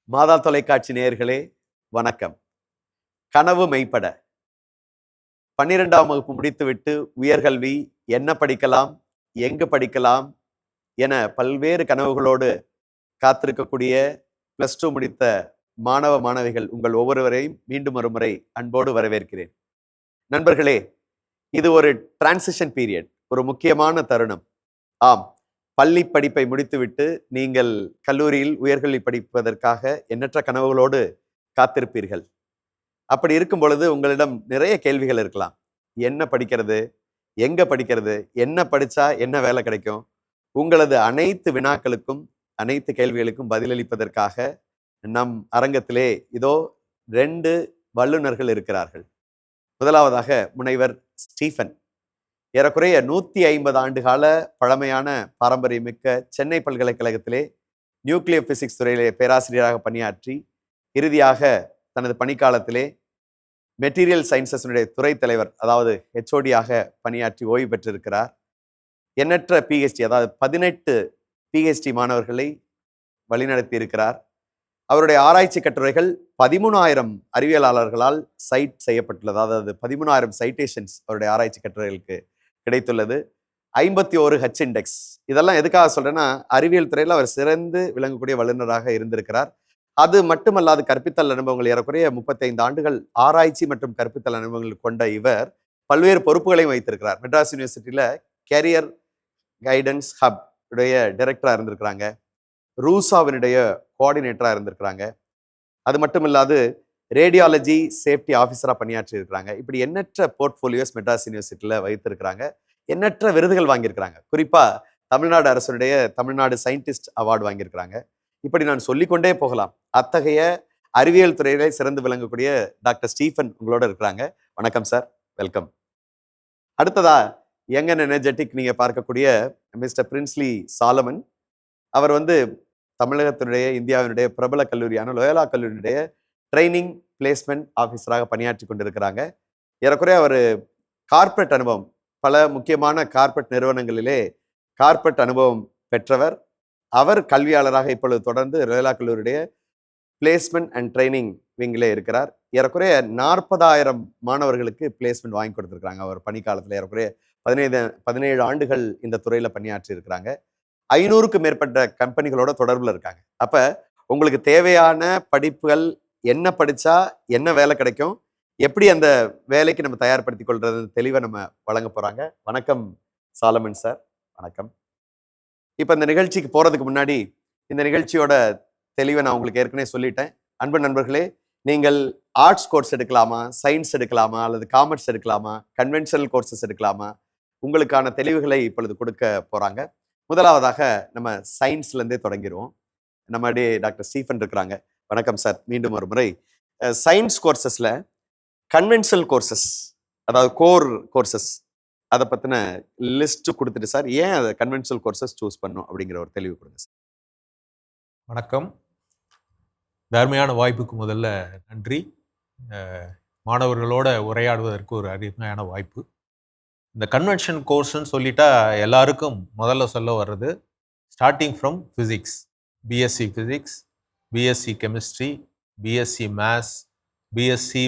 மாதா தொலைக்காட்சி நேயர்களே வணக்கம். கனவு மெய்ப்பட 12ஆம் வகுப்பு முடித்துவிட்டு உயர்கல்வி என்ன படிக்கலாம், எங்கு படிக்கலாம் என பல்வேறு கனவுகளோடு காத்திருக்கக்கூடிய +2 முடித்த மாணவ மாணவிகள் உங்கள் ஒவ்வொருவரையும் மீண்டும் ஒரு முறை அன்போடு வரவேற்கிறேன். நண்பர்களே, இது ஒரு டிரான்சிஷன் பீரியட், ஒரு முக்கியமான தருணம். ஆம், பள்ளி படிப்பை முடித்துவிட்டு நீங்கள் கல்லூரியில் உயர்கல்வி படிப்பதற்காக எண்ணற்ற கனவுகளோடு காத்திருப்பீர்கள். அப்படி இருக்கும் பொழுது உங்களிடம் நிறைய கேள்விகள் இருக்கலாம். என்ன படிக்கிறது, எங்க படிக்கிறது, என்ன படிச்சா என்ன வேலை கிடைக்கும்? உங்களது அனைத்து வினாக்களுக்கும் அனைத்து கேள்விகளுக்கும் பதிலளிப்பதற்காக நம் அரங்கத்திலே இதோ 2 வல்லுநர்கள் இருக்கிறார்கள். முதலாவதாக முனைவர் ஸ்டீஃபன். ஏறக்குறைய 150 ஆண்டு கால பழமையான பாரம்பரியமிக்க சென்னை பல்கலைக்கழகத்திலே நியூக்ளியர் பிசிக்ஸ் துறையிலே பேராசிரியராக பணியாற்றி இறுதியாக தனது பணிக்காலத்திலே மெட்டீரியல் சயின்சஸினுடைய துறை தலைவர், அதாவது ஹெச்ஓடியாக பணியாற்றி ஓய்வு பெற்றிருக்கிறார். எண்ணற்ற பிஹெச்டி, அதாவது 18 பிஹெச்டி மாணவர்களை வழிநடத்தி இருக்கிறார். அவருடைய ஆராய்ச்சி கட்டுரைகள் 13,000 அறிவியலாளர்களால் சைட் செய்யப்பட்டுள்ளது. அதாவது 13,000 சைட்டேஷன்ஸ் அவருடைய ஆராய்ச்சி கட்டுரைகளுக்கு கிடைத்துள்ளது. 51 ஹச் இண்டெக்ஸ். இதெல்லாம் எதுக்காக சொல்றேன்னா, அறிவியல் துறையில் அவர் சிறந்து விளங்கக்கூடிய வல்லுநராக இருந்திருக்கிறார். அது மட்டுமல்லாது கற்பித்தல் அனுபவங்கள் ஏறக்குறைய 35 ஆண்டுகள் ஆராய்ச்சி மற்றும் கற்பித்தல் அனுபவங்கள் கொண்ட இவர் பல்வேறு பொறுப்புகளையும் வைத்திருக்கிறார். மெட்ராஸ் யூனிவர்சிட்டியில கேரியர் கைடன்ஸ் ஹப் உடைய டைரக்டரா இருந்திருக்கிறாங்க. ரூசாவினுடைய கோஆர்டினேட்டரா இருந்திருக்கிறாங்க. அது மட்டும் இல்லாது ரேடியாலஜி சேஃப்டி ஆஃபீஸரா பணியாற்றி இருக்கிறாங்க. இப்படி எண்ணற்ற போர்ட்ஃபோலியோஸ் மெட்ராஸ் யூனிவர்சிட்டியில வைத்திருக்கிறாங்க. எண்ணற்ற விருதுகள் வாங்கியிருக்கிறாங்க. குறிப்பா தமிழ்நாடு அரசுடைய தமிழ்நாடு சயின்டிஸ்ட் அவார்டு வாங்கியிருக்கிறாங்க. இப்படி நான் சொல்லிக்கொண்டே போகலாம். அத்தகைய அறிவியல் துறையிலே சிறந்து விளங்கக்கூடிய டாக்டர் ஸ்டீஃபன் உங்களோட இருக்கிறாங்க. வணக்கம் சார், வெல்கம். அடுத்ததா யங் அண்ட் எனர்ஜெட்டிக் நீங்க பார்க்கக்கூடிய மிஸ்டர் பிரின்ஸ்லி சாலமன். அவர் தமிழகத்தினுடைய இந்தியாவினுடைய பிரபல கல்லூரியான லோயலா கல்லூரியினுடைய ட்ரைனிங் பிளேஸ்மெண்ட் ஆஃபீஸராக பணியாற்றி கொண்டிருக்கிறாங்க. ஏறக்குறைய அவர் கார்ப்பரேட் அனுபவம், பல முக்கியமான கார்ப்பரேட் நிறுவனங்களிலே கார்ப்பரேட் அனுபவம் பெற்றவர். அவர் கல்வியாளராக இப்பொழுது தொடர்ந்து லோயலா கல்லூரியுடைய பிளேஸ்மெண்ட் அண்ட் ட்ரைனிங் விங்கிலே இருக்கிறார். ஏறக்குறைய 40,000 மாணவர்களுக்கு பிளேஸ்மெண்ட் வாங்கி கொடுத்துருக்காங்க. அவர் பணிக்காலத்தில் ஏறக்குறைய 17 ஆண்டுகள் இந்த துறையில் பணியாற்றி இருக்கிறாங்க. 500க்கும் மேற்பட்ட கம்பெனிகளோட தொடர்பில் இருக்காங்க. அப்ப உங்களுக்கு தேவையான படிப்புகள் என்ன படிச்சா என்ன வேலை கிடைக்கும், எப்படி அந்த வேலைக்கு நம்ம தயார்படுத்திக் கொள்றது தெளிவை நம்ம வழங்க போறாங்க. வணக்கம் சாலமன் சார், வணக்கம். இப்ப இந்த நிகழ்ச்சிக்கு போறதுக்கு முன்னாடி இந்த நிகழ்ச்சியோட தெளிவை நான் உங்களுக்கு ஏற்கனவே சொல்லிட்டேன். அன்பு நண்பர்களே, நீங்கள் ஆர்ட்ஸ் கோர்ஸ் எடுக்கலாமா, சயின்ஸ் எடுக்கலாமா, அல்லது காமர்ஸ் எடுக்கலாமா, கன்வென்ஷனல் கோர்சஸ் எடுக்கலாமா, உங்களுக்கான தெளிவுகளை இப்பொழுது கொடுக்க போறாங்க. முதலாவதாக நம்ம சயின்ஸ்ல இருந்தே தொடங்கிடுவோம். நம்மளுடைய டாக்டர் ஸ்டீஃபன் இருக்கிறாங்க. வணக்கம் சார், மீண்டும் ஒரு முறை. சயின்ஸ் கோர்சஸ்ல கன்வென்ஷனல் கோர்சஸ், அதாவது கோர் கோர்சஸ், அதை பத்தின லிஸ்ட் கொடுத்துட்டு சார், ஏன் அதை கன்வென்ஷனல் கோர்சஸ் சூஸ் பண்ணும் அப்படிங்கிற ஒரு தெளிவு கொடுங்க சார். வணக்கம். அருமையான வாய்ப்புக்கு முதல்ல நன்றி. மாணவர்களோட உரையாடுவதற்கு ஒரு அருமையான வாய்ப்பு. இந்த கன்வென்ஷன் கோர்ஸ்ன்னு சொல்லிட்டா எல்லாருக்கும் முதல்ல சொல்ல வர்றது starting from physics, BSc physics, BSc chemistry, BSc maths, BSc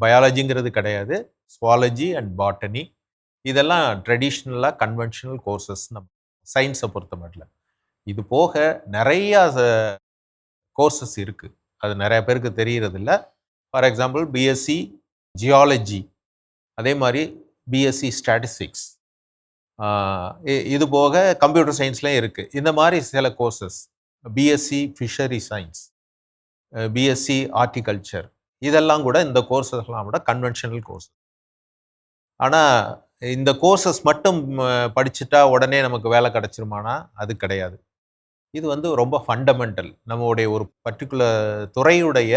பயாலஜிங்கிறது கிடையாது, ஸ்வாலஜி அண்ட் பாட்டனி. இதெல்லாம் ட்ரெடிஷ்னலாக கன்வென்ஷனல் கோர்சஸ் நம்ம சயின்ஸை பொறுத்த மட்டும். இது போக நிறையா கோர்சஸ் இருக்குது, அது நிறைய பேருக்கு தெரியறதில்ல. ஃபார் எக்ஸாம்பிள் பிஎஸ்சி ஜியாலஜி, அதே மாதிரி பிஎஸ்சி ஸ்டாட்டிஸ்டிக்ஸ், இது போக கம்ப்யூட்டர் சயின்ஸ்லேயும் இருக்குது. இந்த மாதிரி சில courses, BSc fishery science, BSc horticulture, இதெல்லாம் கூட இந்த கோர்சஸ்லாம் கூட கன்வென்ஷனல் கோர்ஸ். ஆனால் இந்த கோர்சஸ் மட்டும் படிச்சுட்டா உடனே நமக்கு வேலை கிடச்சிருமானா அது கிடையாது. இது ரொம்ப ஃபண்டமெண்டல். நம்மளுடைய ஒரு பர்டிகுலர் துறையுடைய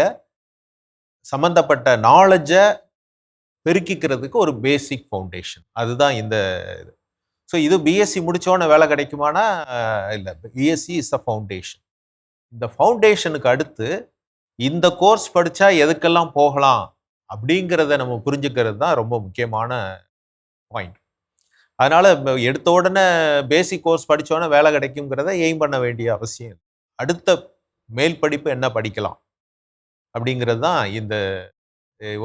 சம்மந்தப்பட்ட நாலேஜை பெருக்கிக்கிறதுக்கு ஒரு பேசிக் ஃபவுண்டேஷன், அதுதான் இந்த இது. ஸோ இது பிஎஸ்சி முடித்தோடனே வேலை கிடைக்குமானா இல்லை, பிஎஸ்சி இஸ் அ ஃபவுண்டேஷன். இந்த ஃபவுண்டேஷனுக்கு அடுத்து இந்த கோர்ஸ் படித்தா எதுக்கெல்லாம் போகலாம் அப்படிங்கிறத நம்ம புரிஞ்சுக்கிறது தான் ரொம்ப முக்கியமான பாயிண்ட். அதனால் எடுத்த உடனே பேசிக் கோர்ஸ் படித்தோடனே வேலை கிடைக்குங்கிறத எய்ம் பண்ண வேண்டிய அவசியம். அடுத்த மேல் படிப்பு என்ன படிக்கலாம் அப்படிங்கிறது தான் இந்த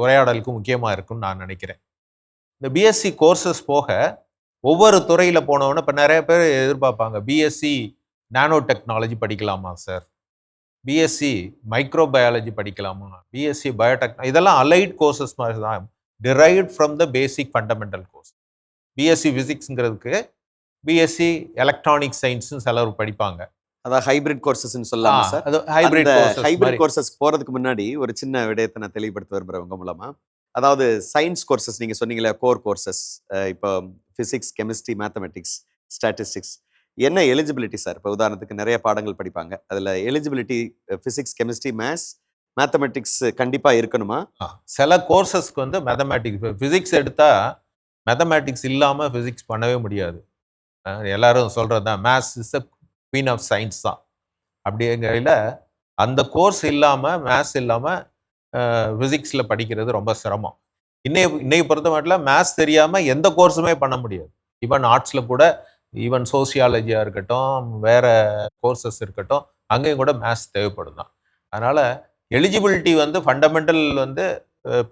உரையாடலுக்கு முக்கியமாக இருக்குன்னு நான் நினைக்கிறேன். இந்த பிஎஸ்சி கோர்சஸ் போக ஒவ்வொரு துறையில் போனவொன்னே இப்போ நிறைய பேர் எதிர்பார்ப்பாங்க, பிஎஸ்சி நானோ டெக்னாலஜி படிக்கலாமா சார், பிஎஸ்சி மைக்ரோபயாலஜி படிக்கலாமா, பிஎஸ்சி பயோடெக், இதெல்லாம் அலைட் கோர்சஸ் மாதிரி தான், derived from the basic fundamental course. BSc ஃபிசிக்ஸ்ங்கிறதுக்கு பிஎஸ்சி எலக்ட்ரானிக் சயின்ஸ்னு சிலர் படிப்பாங்க. அதான் ஹைபிரிட் கோர்சஸ்ன்னு சொல்லலாமா சார்? அது ஹைபிரிட் ஹைபிரிட் கோர்சஸ் போறதுக்கு முன்னாடி ஒரு சின்ன விடயத்தை நான் தெளிவுபடுத்த விரும்புறேன் உங்க மூலமா. அதாவது சயின்ஸ் கோர்சஸ் நீங்க சொன்னீங்களே, கோர் கோர்சஸ், இப்போ பிசிக்ஸ், கெமிஸ்ட்ரி, மேத்தமெட்டிக்ஸ், ஸ்டாட்டிஸ்டிக்ஸ், என்ன எலிஜிபிலிட்டி சார்? இப்போ உதாரணத்துக்கு நிறைய பாடங்கள் படிப்பாங்க, அதுல எலிஜிபிலிட்டி பிசிக்ஸ், கெமிஸ்ட்ரி, மேத்தமெட்டிக்ஸ் கண்டிப்பா இருக்கணுமா? சில கோர்சஸ்க்கு வந்து மேத்தமேட்டிக்ஸ், பிசிக்ஸ் எடுத்தா மேத்தமேட்டிக்ஸ் இல்லாம பிசிக்ஸ் பண்ணவே முடியாது. எல்லாரும் சொல்றது தான், maths is the queen of science தான். அப்படிங்கையில் அந்த கோர்ஸ் இல்லாமல், மேத்ஸ் இல்லாமல் ஃபிசிக்ஸில் படிக்கிறது ரொம்ப சிரமம். இன்னைக்கு பொறுத்த மட்டும் மேத்ஸ் தெரியாமல் எந்த கோர்ஸுமே பண்ண முடியாது. ஈவன் ஆர்ட்ஸில் கூட, ஈவன் சோசியாலஜியாக இருக்கட்டும், வேறு கோர்சஸ் இருக்கட்டும், அங்கேயும் கூட மேத்ஸ் தேவைப்படும் தான். அதனால் எலிஜிபிலிட்டி வந்து ஃபண்டமெண்டல் வந்து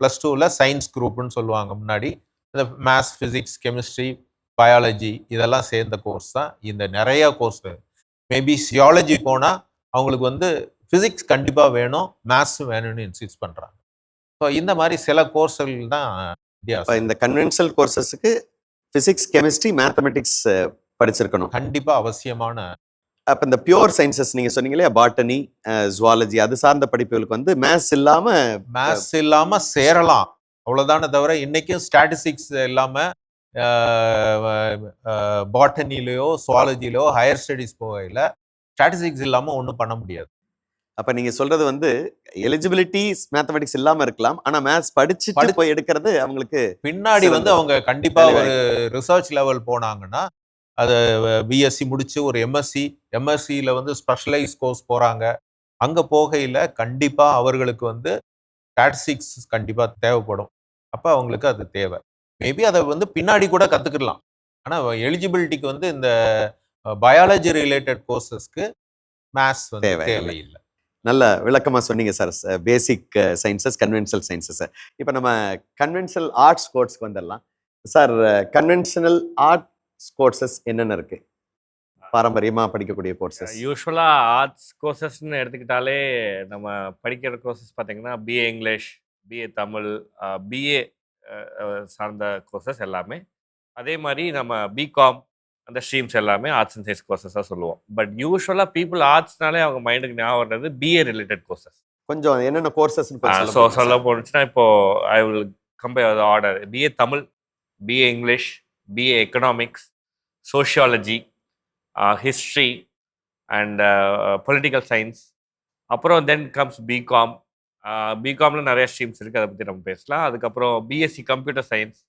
+2ல் சயின்ஸ் குரூப்னு சொல்லுவாங்க. முன்னாடி இந்த மேத்ஸ், ஃபிசிக்ஸ், கெமிஸ்ட்ரி, பயாலஜி இதெல்லாம் சேர்ந்த கோர்ஸ் தான் இந்த நிறையா கோர்ஸ். மேபி சியாலஜி போனால் அவங்களுக்கு வந்து ஃபிசிக்ஸ் கண்டிப்பாக வேணும், மேத்ஸும் வேணும்னு இன்சிஸ்ட் பண்ணுறாங்க. ஸோ இந்த மாதிரி சில கோர்ஸ்கள் தான் வித்தியாசம். இந்த கன்வென்ஷனல் கோர்சஸுக்கு ஃபிசிக்ஸ், கெமிஸ்ட்ரி, மேத்தமெட்டிக்ஸ் படிச்சிருக்கணும் கண்டிப்பாக அவசியமான. அப்போ இந்த பியூர் சயின்சஸ் நீங்கள் சொன்னீங்களே, பாட்டனி, ஜுவாலஜி, அது சார்ந்த படிப்புகளுக்கு வந்து மேத்ஸ் இல்லாமல் சேரலாம், அவ்வளோதானே தவிர இன்னைக்கும் ஸ்டாட்டிஸ்டிக்ஸ் இல்லாமல் பாட்டனிலையோ சுவாலஜிலையோ ஹையர் ஸ்டடீஸ் போகையில் ஸ்டாட்டிஸ்டிக்ஸ் இல்லாமல் ஒன்றும் பண்ண முடியாது. அப்போ நீங்கள் சொல்கிறது வந்து எலிஜிபிலிட்டி மேத்தமெட்டிக்ஸ் இல்லாமல் இருக்கலாம், ஆனால் மேத்ஸ் படிச்சுட்டு போய் எடுக்கிறது அவங்களுக்கு பின்னாடி வந்து அவங்க கண்டிப்பாக ஒரு ரிசர்ச் லெவல் போனாங்கன்னா, அது பிஎஸ்சி முடிச்சு ஒரு எம்எஸ்சியில் வந்து ஸ்பெஷலைஸ் கோர்ஸ் போகிறாங்க. அங்கே போகையில் கண்டிப்பாக அவர்களுக்கு வந்து ஸ்டாட்டிஸ்டிக்ஸ் கண்டிப்பாக தேவைப்படும். அப்போ அவங்களுக்கு அது தேவை. மேபி அதை வந்து பின்னாடி கூட கற்றுக்கலாம். ஆனால் எலிஜிபிலிட்டிக்கு வந்து இந்த பயாலஜி ரிலேட்டட் கோர்சஸ்க்கு மேத்ஸ் வந்து தேவையில்லை. நல்ல விளக்கமாக சொன்னீங்க sir. Basic sciences, conventional sciences. இப்போ நம்ம கன்வென்ஷனல் ஆர்ட்ஸ் கோர்ஸ்க்கு வந்துடலாம் சார். கன்வென்ஷனல் ஆர்ட்ஸ் கோர்சஸ் என்னென்ன இருக்கு பாரம்பரியமாக படிக்கக்கூடிய கோர்சஸ்? யூஸ்வலாக ஆர்ட்ஸ் கோர்சஸ்ன்னு எடுத்துக்கிட்டாலே நம்ம படிக்கிற கோர்சஸ் பார்த்தீங்கன்னா BA English, BA Tamil, BA சார்ந்த கோர்சஸ் எல்லாமே. அதே மாதிரி நம்ம பிகாம் அந்த ஸ்ட்ரீம்ஸ் எல்லாமே ஆர்ட்ஸ் அண்ட் சயின்ஸ் கோர்சஸாக சொல்லுவோம். பட் யூஸ்வலாக பீப்புள் ஆர்ட்ஸ்னாலே அவங்க மைண்டுக்கு ஞாபகம் வர்றது பிஏ ரிலேட்டட் கோர்சஸ். கொஞ்சம் என்னென்ன கோர்சஸ் சொல்ல போனுச்சுன்னா, இப்போ I will compare the order. BA Tamil, BA English, BA economics, sociology, history and political science. அப்புறம் தென் கம்ஸ் பிகாம். பிகாமில் நிறைய ஸ்ட்ரீம்ஸ் இருக்குது, அதை பற்றி நம்ம பேசலாம். அதுக்கப்புறம் BSc computer science,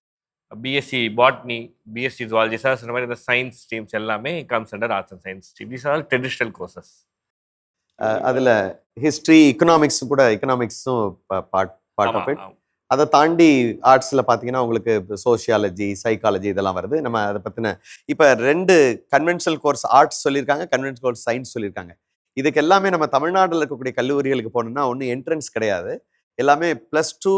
BSc botany, BSc zoology, sir சொன்ன மாதிரி இந்த சயின்ஸ் ஸ்ட்ரீம்ஸ் எல்லாமே comes under arts and science stream. These are traditional courses. அதில் ஹிஸ்ட்ரி, எக்கனாமிக்ஸும் பார்ட் ஆஃப் இட். அதை தாண்டி ஆர்ட்ஸில் பார்த்தீங்கன்னா உங்களுக்கு சோஷியாலஜி, சைக்காலஜி இதெல்லாம் வருது. நம்ம அதை பற்றின இப்போ 2 கன்வென்ஷனல் கோர்ஸ் ஆர்ட்ஸ் சொல்லியிருக்காங்க, கன்வென்ஷனல் கோர்ஸ் சயின்ஸ் சொல்லியிருக்காங்க. இதுக்கு எல்லாமே நம்ம தமிழ்நாட்டில் இருக்கக்கூடிய கல்லூரிகளுக்கு போனோம்னா ஒன்றும் என்ட்ரன்ஸ் கிடையாது, எல்லாமே +2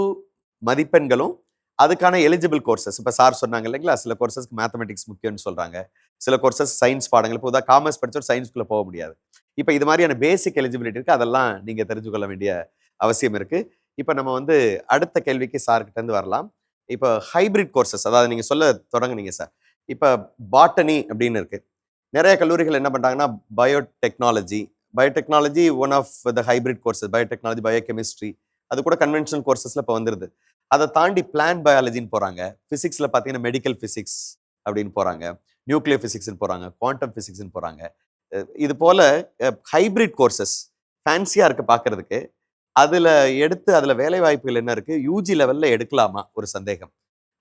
மதிப்பெண்களும் அதுக்கான எலிஜிபிள் கோர்சஸ். இப்போ சார் சொன்னாங்க இல்லைங்களா, சில கோர்சஸ்க்கு மேத்தமெட்டிக்ஸ் முக்கியம்னு சொல்கிறாங்க, சில கோர்சஸ் சயின்ஸ் பாடங்கள். இப்போ காமர்ஸ் படித்தோம் சயின்ஸ்குள்ளே போக முடியாது. இப்போ இது மாதிரியான பேசிக் எலிஜிபிலிட்டி இருக்குது, அதெல்லாம் நீங்கள் தெரிஞ்சு கொள்ள வேண்டிய அவசியம் இருக்குது. இப்போ நம்ம வந்து அடுத்த கேள்விக்கு சார்கிட்டேருந்து வரலாம். இப்போ ஹைபிரிட் கோர்சஸ், அதாவது நீங்கள் சொல்ல தொடங்குனீங்க சார். இப்போ பாட்டனி அப்படின்னு இருக்குது. நிறைய கல்லூரிகள் என்ன பண்ணுறாங்கன்னா biotechnology one of the hybrid courses, biotechnology, biochemistry, அது கூட கன்வென்ஷனல் கோர்சஸில் இப்போ வந்துடுது. அதை தாண்டி பிளான் பயாலஜின்னு போகிறாங்க. ஃபிசிக்ஸில் பார்த்தீங்கன்னா மெடிக்கல் ஃபிசிக்ஸ் அப்படின்னு போகிறாங்க, நியூக்ளியர் ஃபிசிக்ஸ்ன்னு போகிறாங்க, குவாண்டம் ஃபிசிக்ஸ்ன்னு போகிறாங்க. இது போல் ஹைபிரிட் கோர்சஸ் ஃபேன்சியாக இருக்குது பார்க்குறதுக்கு. அதில் வேலை வாய்ப்புகள் என்ன இருக்குது, யூஜி லெவலில் எடுக்கலாமா ஒரு சந்தேகம்.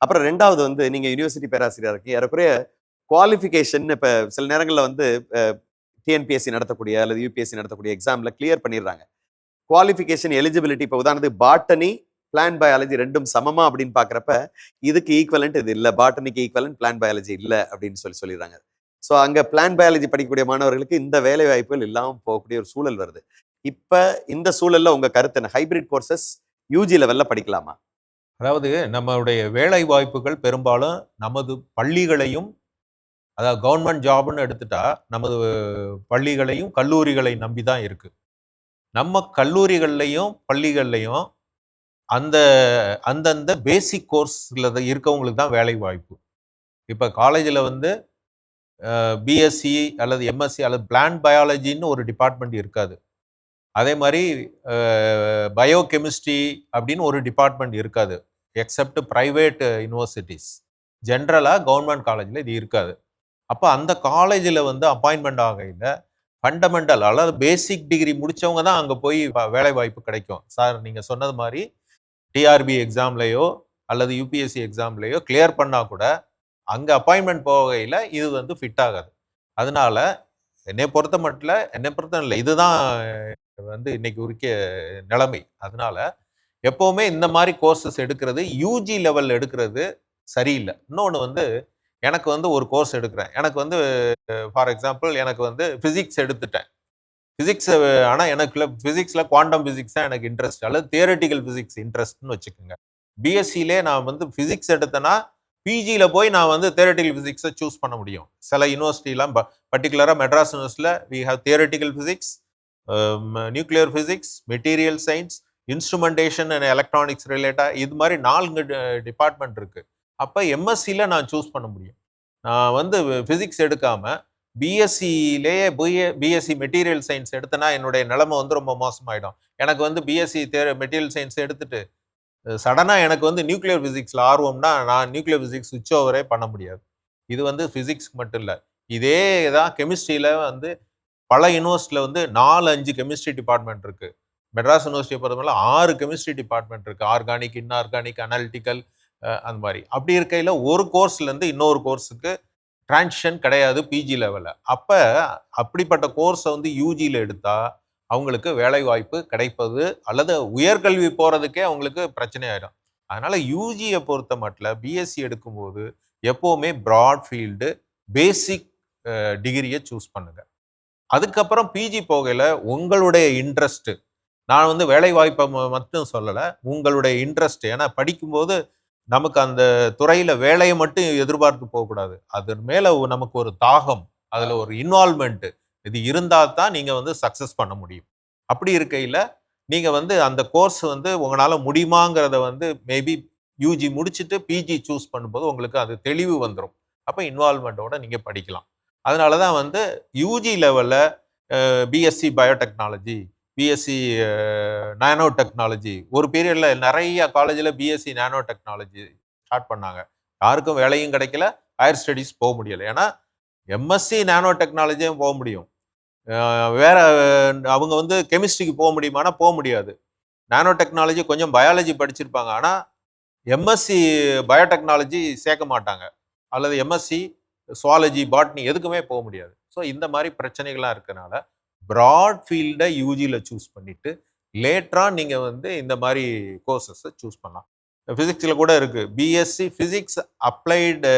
அப்புறம் 2வது வந்து நீங்கள் யூனிவர்சிட்டி பேராசிரியராக இருக்கு, ஏறக்குறைய குவாலிஃபிகேஷன் இப்போ சில நேரங்களில் வந்து டிஎன்பிஎஸ்சி நடத்தக்கூடிய அல்லது யூபிஎஸ்சி நடத்தக்கூடிய எக்ஸாமில் கிளியர் பண்ணிடுறாங்க. குவாலிஃபிகேஷன், எலிஜிபிலிட்டி, இப்போ உதாரணத்துக்கு பாட்டனி, பிளான் பயாலஜி ரெண்டும் சமமா அப்படின்னு பார்க்குறப்ப இதுக்கு ஈக்குவலண்ட் இது இல்லை, பாட்டனிக்கு ஈக்குவலண்ட் பிளான் பயாலஜி இல்லை அப்படின்னு சொல்லிடுறாங்க. ஸோ அங்கே பிளான் பயாலஜி படிக்கக்கூடிய மாணவர்களுக்கு இந்த வேலை வாய்ப்புகள் இல்லாமல் போகக்கூடிய ஒரு சூழல் வருது. இப்ப இந்த சூழல்ல உங்க கருத்து என்ன? ஹைபிரிட் கோர்சஸ் யூஜி லெவல்ல படிக்கலாமா? அதாவது நம்மளுடைய வேலை வாய்ப்புகள் பெரும்பாலும் நமது பள்ளிகளையும், அதாவது கவர்மெண்ட் ஜாப்னு எடுத்துட்டா நமது பள்ளிகளையும் கல்லூரிகளை நம்பி தான் இருக்கு. நம்ம கல்லூரிகள்லையும் பள்ளிகள்லையும் அந்த அந்தந்த பேசிக் கோர்ஸ்ல இருக்கவங்களுக்கு தான் வேலை வாய்ப்பு. இப்போ காலேஜில் வந்து பிஎஸ்சி அல்லது எம்எஸ்சி அல்லது பிளான்ட் பயாலஜின்னு ஒரு டிபார்ட்மெண்ட் இருக்காது. அதே மாதிரி பயோ கெமிஸ்ட்ரி அப்படின்னு ஒரு டிபார்ட்மெண்ட் இருக்காது, எக்ஸப்ட் ப்ரைவேட் யூனிவர்சிட்டிஸ். ஜென்ரலாக கவர்மெண்ட் காலேஜில் இது இருக்காது. அப்போ அந்த காலேஜில் வந்து அப்பாயின்மெண்ட் ஆகையில் ஃபண்டமெண்டல் அதாவது பேசிக் டிகிரி முடித்தவங்க தான் அங்கே போய் வேலை வாய்ப்பு கிடைக்கும். சார் நீங்கள் சொன்னது மாதிரி டிஆர்பி எக்ஸாம்லேயோ அல்லது யூபிஎஸ்சி எக்ஸாம்லேயோ கிளியர் பண்ணால் கூட அங்கே அப்பாயின்மெண்ட் போகையில் இது வந்து ஃபிட் ஆகாது. அதனால என்னை பொறுத்த இல்லை, இதுதான் வந்து இன்னைக்கு உரிய நிலைமை. அதனால எப்போவுமே இந்த மாதிரி கோர்சஸ் எடுக்கிறது யூஜி லெவலில் எடுக்கிறது சரியில்லை. இன்னொன்று வந்து எனக்கு வந்து ஒரு கோர்ஸ் எடுக்கிறேன், எனக்கு வந்து ஃபார் எக்ஸாம்பிள் எனக்கு வந்து ஃபிசிக்ஸ் எடுத்துட்டேன். ஃபிசிக்ஸ் ஆனால் எனக்கு ஃபிசிக்ஸில் குவாண்டம் ஃபிசிக்ஸ் தான் எனக்கு இன்ட்ரெஸ்ட் அல்லது தியரட்டிக்கல் ஃபிசிக்ஸ் இன்ட்ரெஸ்ட்னு வச்சுக்கோங்க. பிஎஸ்சியிலே நான் வந்து ஃபிசிக்ஸ் எடுத்தேன்னா பிஜியில் போய் நான் வந்து தியரட்டிக்கல் ஃபிசிக்ஸை சூஸ் பண்ண முடியும். சில யூனிவர்சிட்டிலாம் பர்டிகுலராக மெட்ராஸ் யூனிவர்சிட்டியில் we have theoretical physics, nuclear physics, material science, instrumentation and electronics ரிலேட்டாக இது மாதிரி 4 டிபார்ட்மெண்ட் இருக்குது. அப்போ எம்எஸ்சியில் நான் சூஸ் பண்ண முடியும். நான் வந்து ஃபிசிக்ஸ் எடுக்காமல் பிஎஸ்சியிலேயே பிஎஸ்சி மெட்டீரியல் சயின்ஸ் எடுத்தேன்னா என்னுடைய நிலைமை வந்து ரொம்ப மோசமாயிடும். எனக்கு வந்து பிஎஸ்சி மெட்டீரியல் சயின்ஸ் எடுத்துட்டு சடனாக எனக்கு வந்து நியூக்ளியர் ஃபிசிக்ஸில் ஆர்வம்னா நான் நியூக்ளியர் ஃபிசிக்ஸ் சுவிட்ச் ஓவரே பண்ண முடியாது. இது வந்து ஃபிசிக்ஸ்க்கு மட்டும் இல்லை, இதே தான் கெமிஸ்ட்ரியில் வந்து பல யூனிவர்சிட்டியில் வந்து 4-5 கெமிஸ்ட்ரி டிபார்ட்மெண்ட் இருக்குது. மெட்ராஸ் யூனிவர்சிட்டியை பொறுத்தவரை 6 கெமிஸ்ட்ரி டிபார்ட்மெண்ட் இருக்குது. ஆர்கானிக், இன்ஆர்கானிக், அனாலிட்டிக்கல், அந்த மாதிரி. அப்படி இருக்கையில் ஒரு கோர்ஸ்லேருந்து இன்னொரு கோர்ஸுக்கு டிரான்சிஷன் கிடையாது பிஜி லெவலில். அப்போ அப்படிப்பட்ட கோர்ஸை வந்து யூஜியில் எடுத்தால் அவங்களுக்கு வேலை வாய்ப்பு கிடைப்பது அல்லது உயர்கல்வி போகிறதுக்கே அவங்களுக்கு பிரச்சனை ஆகிடும். அதனால் யூஜியை பொறுத்த மட்டும் பிஎஸ்சி எடுக்கும்போது எப்போவுமே ப்ராட் ஃபீல்டு பேசிக் டிகிரியை சூஸ் பண்ணுங்கள். அதுக்கப்புறம் பிஜி போகையில் உங்களுடைய இன்ட்ரெஸ்ட்டு, நான் வந்து வேலை வாய்ப்பை மட்டும் சொல்லலை, உங்களுடைய இன்ட்ரெஸ்ட். ஏன்னா படிக்கும்போது நமக்கு அந்த துறையில் வேலையை மட்டும் எதிர்பார்த்து போகக்கூடாது, அது மேலே நமக்கு ஒரு தாகம், அதில் ஒரு இன்வால்மெண்ட்டு இது இருந்தால் தான் நீங்கள் வந்து சக்ஸஸ் பண்ண முடியும். அப்படி இருக்கையில் நீங்கள் வந்து அந்த கோர்ஸ் வந்து உங்களால் முடியுமாங்கிறத வந்து மேபி யூஜி முடிச்சுட்டு பிஜி சூஸ் பண்ணும்போது உங்களுக்கு அது தெளிவு வந்துடும். அப்போ இன்வால்மெண்ட்டோட நீங்கள் படிக்கலாம். அதனால தான் வந்து யூஜி லெவலில் BSc biotechnology, BSc nano technology, ஒரு பீரியடில் நிறைய காலேஜில் பிஎஸ்சி நானோ டெக்னாலஜி ஸ்டார்ட் பண்ணாங்க. யாருக்கும் வேலையும் கிடைக்கல, ஹையர் ஸ்டடீஸ் போக முடியலை. ஏன்னா எம்எஸ்சி நானோ டெக்னாலஜியும் போக முடியும், வேற அவங்க வந்து கெமிஸ்ட்ரிக்கு போக முடியுமானா போக முடியாது. நானோ டெக்னாலஜி கொஞ்சம் பயாலஜி படிச்சிருப்பாங்க, ஆனால் எம்எஸ்சி பயோடெக்னாலஜி சேர்க்க மாட்டாங்க, அல்லது எம்எஸ்சி சுவாலஜி, பாட்னி எதுக்குமே போக முடியாது. ஸோ இந்த மாதிரி பிரச்சனைகள்லாம் இருக்கிறனால ப்ராட் ஃபீல்டை யூஜியில் சூஸ் பண்ணிவிட்டு லேட்டராக நீங்கள் வந்து இந்த மாதிரி கோர்சஸை சூஸ் பண்ணலாம். ஃபிசிக்ஸில் கூட இருக்குது, BSc physics applied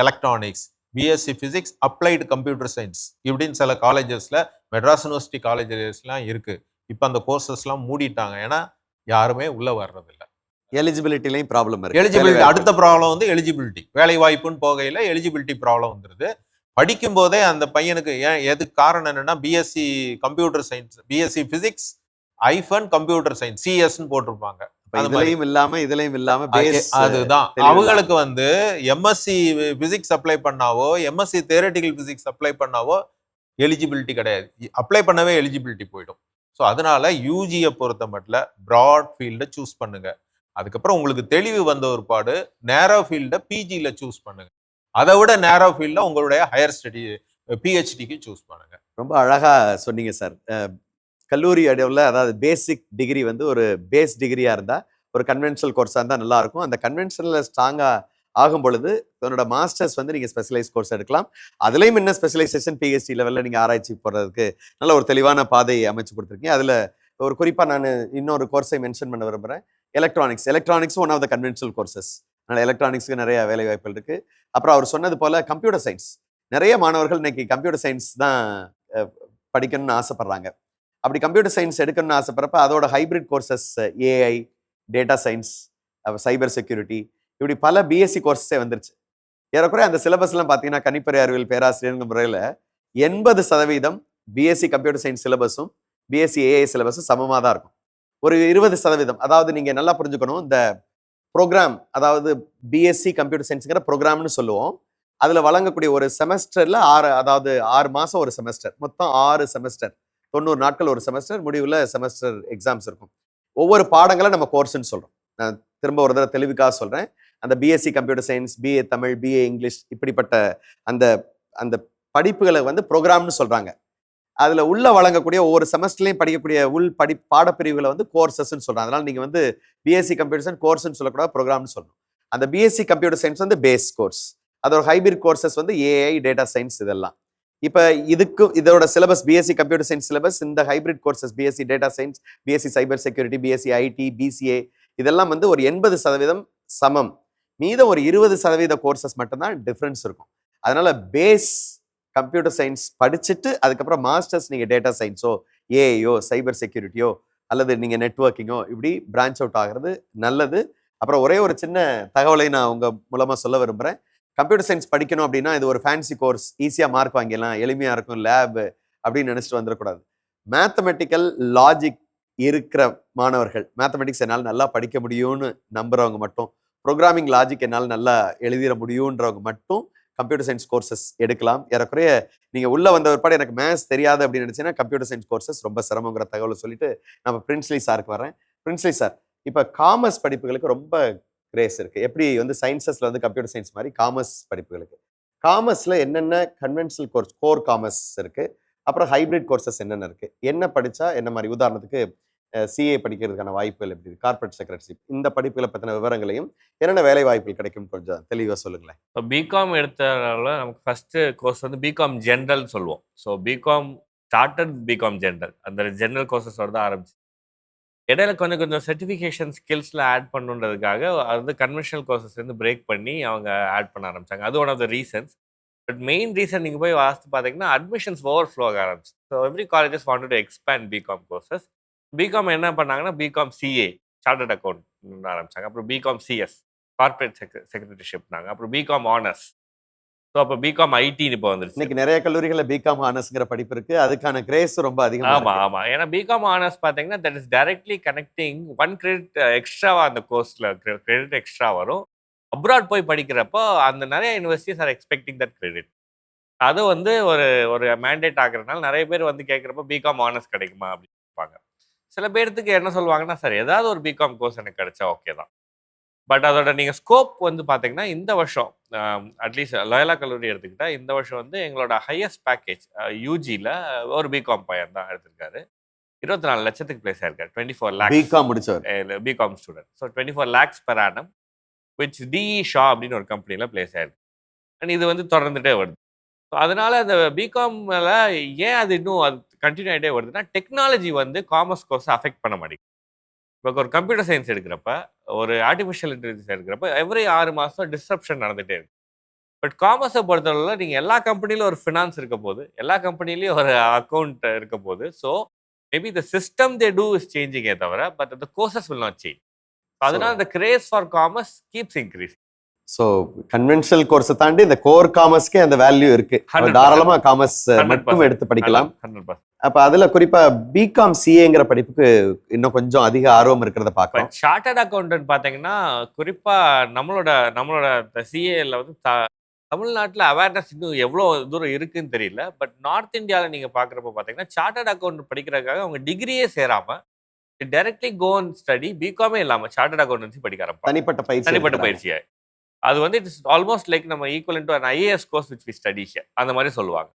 electronics, BSc physics applied computer science, இப்படின்னு சில காலேஜஸில், மெட்ராஸ் யூனிவர்சிட்டி காலேஜஸ்லாம் இருக்குது. இப்போ அந்த கோர்சஸ்லாம் மூடிட்டாங்க, ஏன்னா யாருமே உள்ளே வர்றதில்லை. எலிஜிபிலிட்டிலையும் ப்ராப்ளம் இருக்கு. எலிஜிபிலிட்டி அடுத்த ப்ராப்ளம் வந்து எலிஜிபிலிட்டி, வேலை வாய்ப்புன்னு போகையில் எலிஜிபிலிட்டி ப்ராப்ளம் வந்துடுது. படிக்கும் போதே அந்த பையனுக்கு எதுக்கு காரணம் என்னன்னா, BSc computer science, BSc physics hyphen computer science, சிஎஸ்ன்னு போட்டிருப்பாங்க. இதுலயும் இல்லாம அதுதான் அவங்களுக்கு வந்து எம்எஸ்சி பிசிக்ஸ் அப்ளை பண்ணாவோ, எம்எஸ்சி தியரட்டிக்கல் பிசிக்ஸ் அப்ளை பண்ணாவோ எலிஜிபிலிட்டி கிடையாது, அப்ளை பண்ணவே எலிஜிபிலிட்டி போயிடும். ஸோ அதனால யூஜியை பொறுத்த மட்டும் ப்ராட் ஃபீல்டை சூஸ் பண்ணுங்க. அதுக்கப்புறம் உங்களுக்கு தெளிவு வந்த ஒரு பாடு நேரோ ஃபீல்டை பிஜியில் சூஸ் பண்ணுங்க. அதை விட நேரோ ஃபீல்டில் உங்களுடைய ஹையர் ஸ்டடி பிஹெச்டிக்கு சூஸ் பண்ணுங்க. ரொம்ப அழகா சொன்னீங்க சார். கல்லூரி அளவில் அதாவது பேசிக் டிகிரி வந்து ஒரு பேஸ் டிகிரியா இருந்தால், ஒரு கன்வென்ஷனல் கோர்ஸாக இருந்தால் நல்லா இருக்கும். அந்த கன்வென்ஷனலில் ஸ்ட்ராங்காக ஆகும் பொழுது தன்னோட மாஸ்டர்ஸ் வந்து நீங்கள் ஸ்பெஷலைஸ் கோர்ஸ் எடுக்கலாம். அதுலேயும் இன்னும் ஸ்பெஷலைசேஷன் பிஹெச்டி லெவலில் நீங்கள் ஆராய்ச்சி போடுறதுக்கு நல்ல ஒரு தெளிவான பாதையை அமைச்சு கொடுத்துருக்கீங்க. அதில் ஒரு குறிப்பாக நான் இன்னொரு கோர்ஸை மென்ஷன் பண்ண விரும்புகிறேன், electronics one of the conventional courses. அதனால் எலக்ட்ரானிக்ஸுக்கு நிறைய வேலை வாய்ப்புகள் இருக்குது. அப்புறம் அவர் சொன்னது போல் கம்ப்யூட்டர் சயின்ஸ், நிறைய மாணவர்கள் இன்னைக்கு கம்ப்யூட்டர் சயின்ஸ் தான் படிக்கணும்னு ஆசைப்படுறாங்க. அப்படி கம்ப்யூட்டர் சயின்ஸ் எடுக்கணும்னு ஆசைப்படுறப்ப அதோட hybrid courses AI, data science, cyber security, இப்படி பல பிஎஸ்சி கோர்ஸஸே வந்துருச்சு. ஏறக்குறைய அந்த சிலபஸ்லாம் பார்த்தீங்கன்னா கணிப்பொறி அறிவியல் பேராசிரியர் முறையில் 80% பிஎஸ்சி கம்ப்யூட்டர் சயின்ஸ் சிலபஸும் பிஎஸ்சி ஏஐ சிலபஸும் சமமாக தான் இருக்கும். ஒரு 20%, அதாவது நீங்கள் நல்லா புரிஞ்சுக்கணும், இந்த ப்ரோக்ராம், அதாவது பிஎஸ்சி கம்ப்யூட்டர் சயின்ஸுங்கிற ப்ரோக்ராம்னு சொல்லுவோம். அதில் வழங்கக்கூடிய ஒரு செமஸ்டரில் 6 மாதம் ஒரு செமஸ்டர், மொத்தம் 6 செமஸ்டர், 90 நாட்கள் ஒரு செமஸ்டர், முடிவில் செமஸ்டர் எக்ஸாம்ஸ் இருக்கும். ஒவ்வொரு பாடங்களை நம்ம கோர்ஸ்ன்னு சொல்கிறோம். நான் திரும்ப ஒரு தடவை தெளிவுக்காக சொல்கிறேன். அந்த BSc computer science, BA Tamil, BA English, இப்படிப்பட்ட அந்த அந்த படிப்புகளை வந்து ப்ரோக்ராம்னு சொல்கிறாங்க. அதில் உள்ள வழங்கக்கூடிய ஒவ்வொரு செமஸ்டர்லையும் படிக்கக்கூடிய பாடப்பிரிவுகளை வந்து கோர்சஸ்ன்னு சொல்கிறாங்க. அதனால் நீங்கள் வந்து பிஎஸ்சி கம்ப்யூட்டர் சயின்ஸ் கோர்ஸ்ன்னு சொல்லக்கூடாது, ப்ரோக்ராம்னு சொல்லணும். அந்த பிஎஸ்சி கம்ப்யூட்டர் சயின்ஸ் வந்து பேஸ் கோர்ஸ், அதோட ஹைபிரிட் கோர்சஸ் வந்து ஏஐ, டேட்டா சயின்ஸ், இதெல்லாம். இப்போ இதோட syllabus BSc computer science syllabus, இந்த hybrid courses BSc data science, BSc cyber security, BSc IT, BCA, இதெல்லாம் வந்து ஒரு 80% சமம். மீதம் ஒரு 20% கோர்சஸ் மட்டும்தான் டிஃப்ரென்ஸ் இருக்கும். அதனால பேஸ் கம்ப்யூட்டர் சயின்ஸ் படிச்சுட்டு அதுக்கப்புறம் மாஸ்டர்ஸ் நீங்கள் டேட்டா சயின்ஸோ, ஏஐயோ, சைபர் செக்யூரிட்டியோ, அல்லது நீங்கள் நெட்வொர்க்கிங்கோ இப்படி பிரான்ச் அவுட் ஆகிறது நல்லது. அப்புறம் ஒரே ஒரு சின்ன தகவலை நான் உங்கள் மூலமாக சொல்ல விரும்புகிறேன். கம்ப்யூட்டர் சயின்ஸ் படிக்கணும் அப்படின்னா இது ஒரு ஃபேன்சி கோர்ஸ், ஈஸியாக மார்க் வாங்கிடலாம், எளிமையாக இருக்கும், லேப் அப்படின்னு நினச்சிட்டு வந்துடக்கூடாது. மேத்தமெட்டிக்கல் லாஜிக் இருக்கிற மாணவர்கள், மேத்தமெட்டிக்ஸ் என்னால் நல்லா படிக்க முடியும்னு நம்புறவங்க மட்டும், ப்ரோக்ராமிங் லாஜிக் என்னால் நல்லா எழுதிட முடியுன்றவங்க மட்டும் கம்ப்யூட்டர் சயின்ஸ் கோர்சஸ் எடுக்கலாம். ஏறக்குறைய நீங்கள் உள்ளே வந்த ஒருபாடு எனக்கு மேத்ஸ் தெரியாது அப்படின்னு நினச்சின்னா கம்ப்யூட்டர் சயின்ஸ் கோர்சஸ் ரொம்ப சிரமங்கிற தகவலை சொல்லிட்டு நம்ம பிரின்ஸ்லி சாருக்கு வரேன். பிரின்ஸ்லி சார், இப்போ காமர்ஸ் படிப்புகளுக்கு ரொம்ப கிரேஸ் இருக்குது. எப்படி வந்து சயின்சஸில் வந்து கம்ப்யூட்டர் சயின்ஸ் மாதிரி காமர்ஸ் படிப்புகளுக்கு, காமர்ஸில் என்னென்ன கன்வென்ஷனல் கோர்ஸ், கோர் காமர்ஸ் இருக்குது, அப்புறம் ஹைபிரிட் கோர்சஸ் என்னென்ன இருக்குது, என்ன படித்தா என்ன மாதிரி, உதாரணத்துக்கு சிஏ படிக்கிறதுக்கான வாய்ப்புகள் எப்படி இருக்குது, கார்பரேட் செக்ரட்டரிஷிப், இந்த படிப்புகளை பற்றின விவரங்களையும் என்னென்ன வேலை வாய்ப்புகள் கிடைக்கும் கொஞ்சம் தெளிவாக சொல்லுங்களேன். இப்போ பிகாம் எடுத்ததால நமக்கு ஃபஸ்ட்டு கோர்ஸ் வந்து பிகாம் ஜென்ரல் சொல்லுவோம். So BCom started BCom general, அந்த ஜென்ரல் கோர்சஸோட தான் ஆரம்பிச்சு. இடையில கொஞ்சம் கொஞ்சம் சர்டிஃபிகேஷன் ஸ்கில்ஸில் ஆட் பண்ணுன்றதுக்காக அது வந்து கன்வென்ஷனல் கோர்சஸ் வந்து பிரேக் பண்ணி அவங்க ஆட் பண்ண ஆரம்பித்தாங்க. அது one of the reasons. But main reason நீங்கள் போய் வாசித்து பார்த்தீங்கன்னா அட்மிஷன்ஸ் ஓவர் ஃப்ளோ ஆக ஆரம்பிச்சு. So every colleges wanted to expand BCom courses. BCom என்ன பண்ணாங்கன்னா பிகாம் சிஏ, சார்ட்டர்ட் அக்கௌண்ட் ஆரம்பித்தாங்க. அப்புறம் பிகாம் சிஎஸ், கார்பரேட் செக்ரட்டரிஷிப்னாங்க. அப்புறம் பிகாம் ஆனர்ஸ். ஸோ அப்போ பிகாம் ஐடின்னு இப்போ வந்துருச்சு. இன்னைக்கு நிறைய கல்லூரிகளில் பிகாம் ஆனர்ஸ்ங்கிற படிப்பு இருக்கு, அதுக்கான கிரேஸ் ரொம்ப அதிகம். ஆமாம். ஏன்னா பிகாம் ஆனர்ஸ் பார்த்தீங்கன்னா that is directly connecting 1 credit எக்ஸ்ட்ராவா அந்த கோர்ஸில் கிரெடிட் எக்ஸ்ட்ரா வரும். அப்ராட் போய் படிக்கிறப்போ அந்த நிறைய universities are expecting that credit. அது வந்து ஒரு மேண்டேட் ஆகுறதுனால நிறைய பேர் வந்து கேட்குறப்ப பிகாம் ஆனர்ஸ் கிடைக்குமா அப்படின்னு கேட்பாங்க. சில பேர்த்துக்கு என்ன சொல்லுவாங்கன்னா, சார் ஏதாவது ஒரு பிகாம் கோர்ஸ் எனக்கு கிடைச்சா ஓகே தான். பட் அதோட நீங்கள் ஸ்கோப் வந்து பார்த்தீங்கன்னா இந்த வருஷம் அட்லீஸ்ட் லயோலா கல்லூரி எடுத்துக்கிட்டால் இந்த வருஷம் வந்து எங்களோட ஹையஸ்ட் பேக்கேஜ் யூஜியில் ஒரு பிகாம் பையன் தான் எடுத்திருக்காரு. 24 லட்சத்துக்கு பிளேஸ் ஆயிருக்காரு. 24 lakhs பிகாம் முடிச்சவர், BCom student. So 24 lakhs per annum which DE Shaw அப்படின்னு ஒரு கம்பெனியில் பிளேஸ் ஆயிருக்கு. அண்ட் இது வந்து தொடர்ந்துட்டே வருது. ஸோ அதனால அந்த பிகாமில் ஏன் அது இன்னும் அது கண்டினியூ ஆகிட்டே வருதுன்னா, டெக்னாலஜி வந்து காமர்ஸ் கோர்ஸை அஃபெக்ட் பண்ண மாட்டேங்குது. இப்போ ஒரு கம்ப்யூட்டர் சயின்ஸ் எடுக்கிறப்ப, ஒரு ஆர்டிஃபிஷியல் இன்டெலிஜென்ஸ் எடுக்கிறப்ப எவ்ரி 6 மாதம் டிஸ்ரப்ஷன் நடந்துகிட்டே இருக்கு. பட் காமர்ஸை பொறுத்தவரையில் நீங்கள் எல்லா கம்பெனிலும் ஒரு ஃபினான்ஸ் இருக்க போது, எல்லா கம்பெனிலையும் ஒரு அக்கௌண்ட் இருக்க போது. So maybe the system they do is சேஞ்சிங்கே தவிர, but the courses will not change. அதனால இந்த craze for commerce keeps increase. So conventional கோர்ஸை தாண்டி இந்த கோர் காமர்ஸ்க்கே அந்த வேல்யூ இருக்கு. தாராளமா காமர்ஸ் மட்டும் எடுத்து படிக்கலாம். 100%. அப்ப அதுல குறிப்பா பிகாம் சிஏங்கிற படிப்புக்கு இன்னும் கொஞ்சம் அதிக ஆர்வம் இருக்கிறத பார்க்கலாம். சார்ட்டர்ட் அக்கௌண்டன்ட் பார்த்தீங்கன்னா குறிப்பாக நம்மளோட சிஏல வந்து தமிழ்நாட்டில் அவேர்னஸ் இன்னும் எவ்வளோ தூரம் இருக்குன்னு தெரியல. பட் நார்த் இந்தியாவில் நீங்கள் பார்க்குறப்ப பார்த்தீங்கன்னா சார்ட்டர்ட் அக்கௌண்ட் படிக்கிறதுக்காக அவங்க டிகிரியே சேராமல் டைரக்ட்லி கோ அண்ட் ஸ்டடி பிகாமே இல்லாமல் சார்ட்டர்ட் அக்கௌண்டன்சி படிக்க ஆரம்பிப்பாங்க. தனிப்பட்ட பயிற்சியாக. அது வந்து இட்ஸ் ஆல்மோஸ்ட் லைக் நம்ம equivalent to an IAS course which we study here அந்த மாதிரி சொல்லுவாங்க.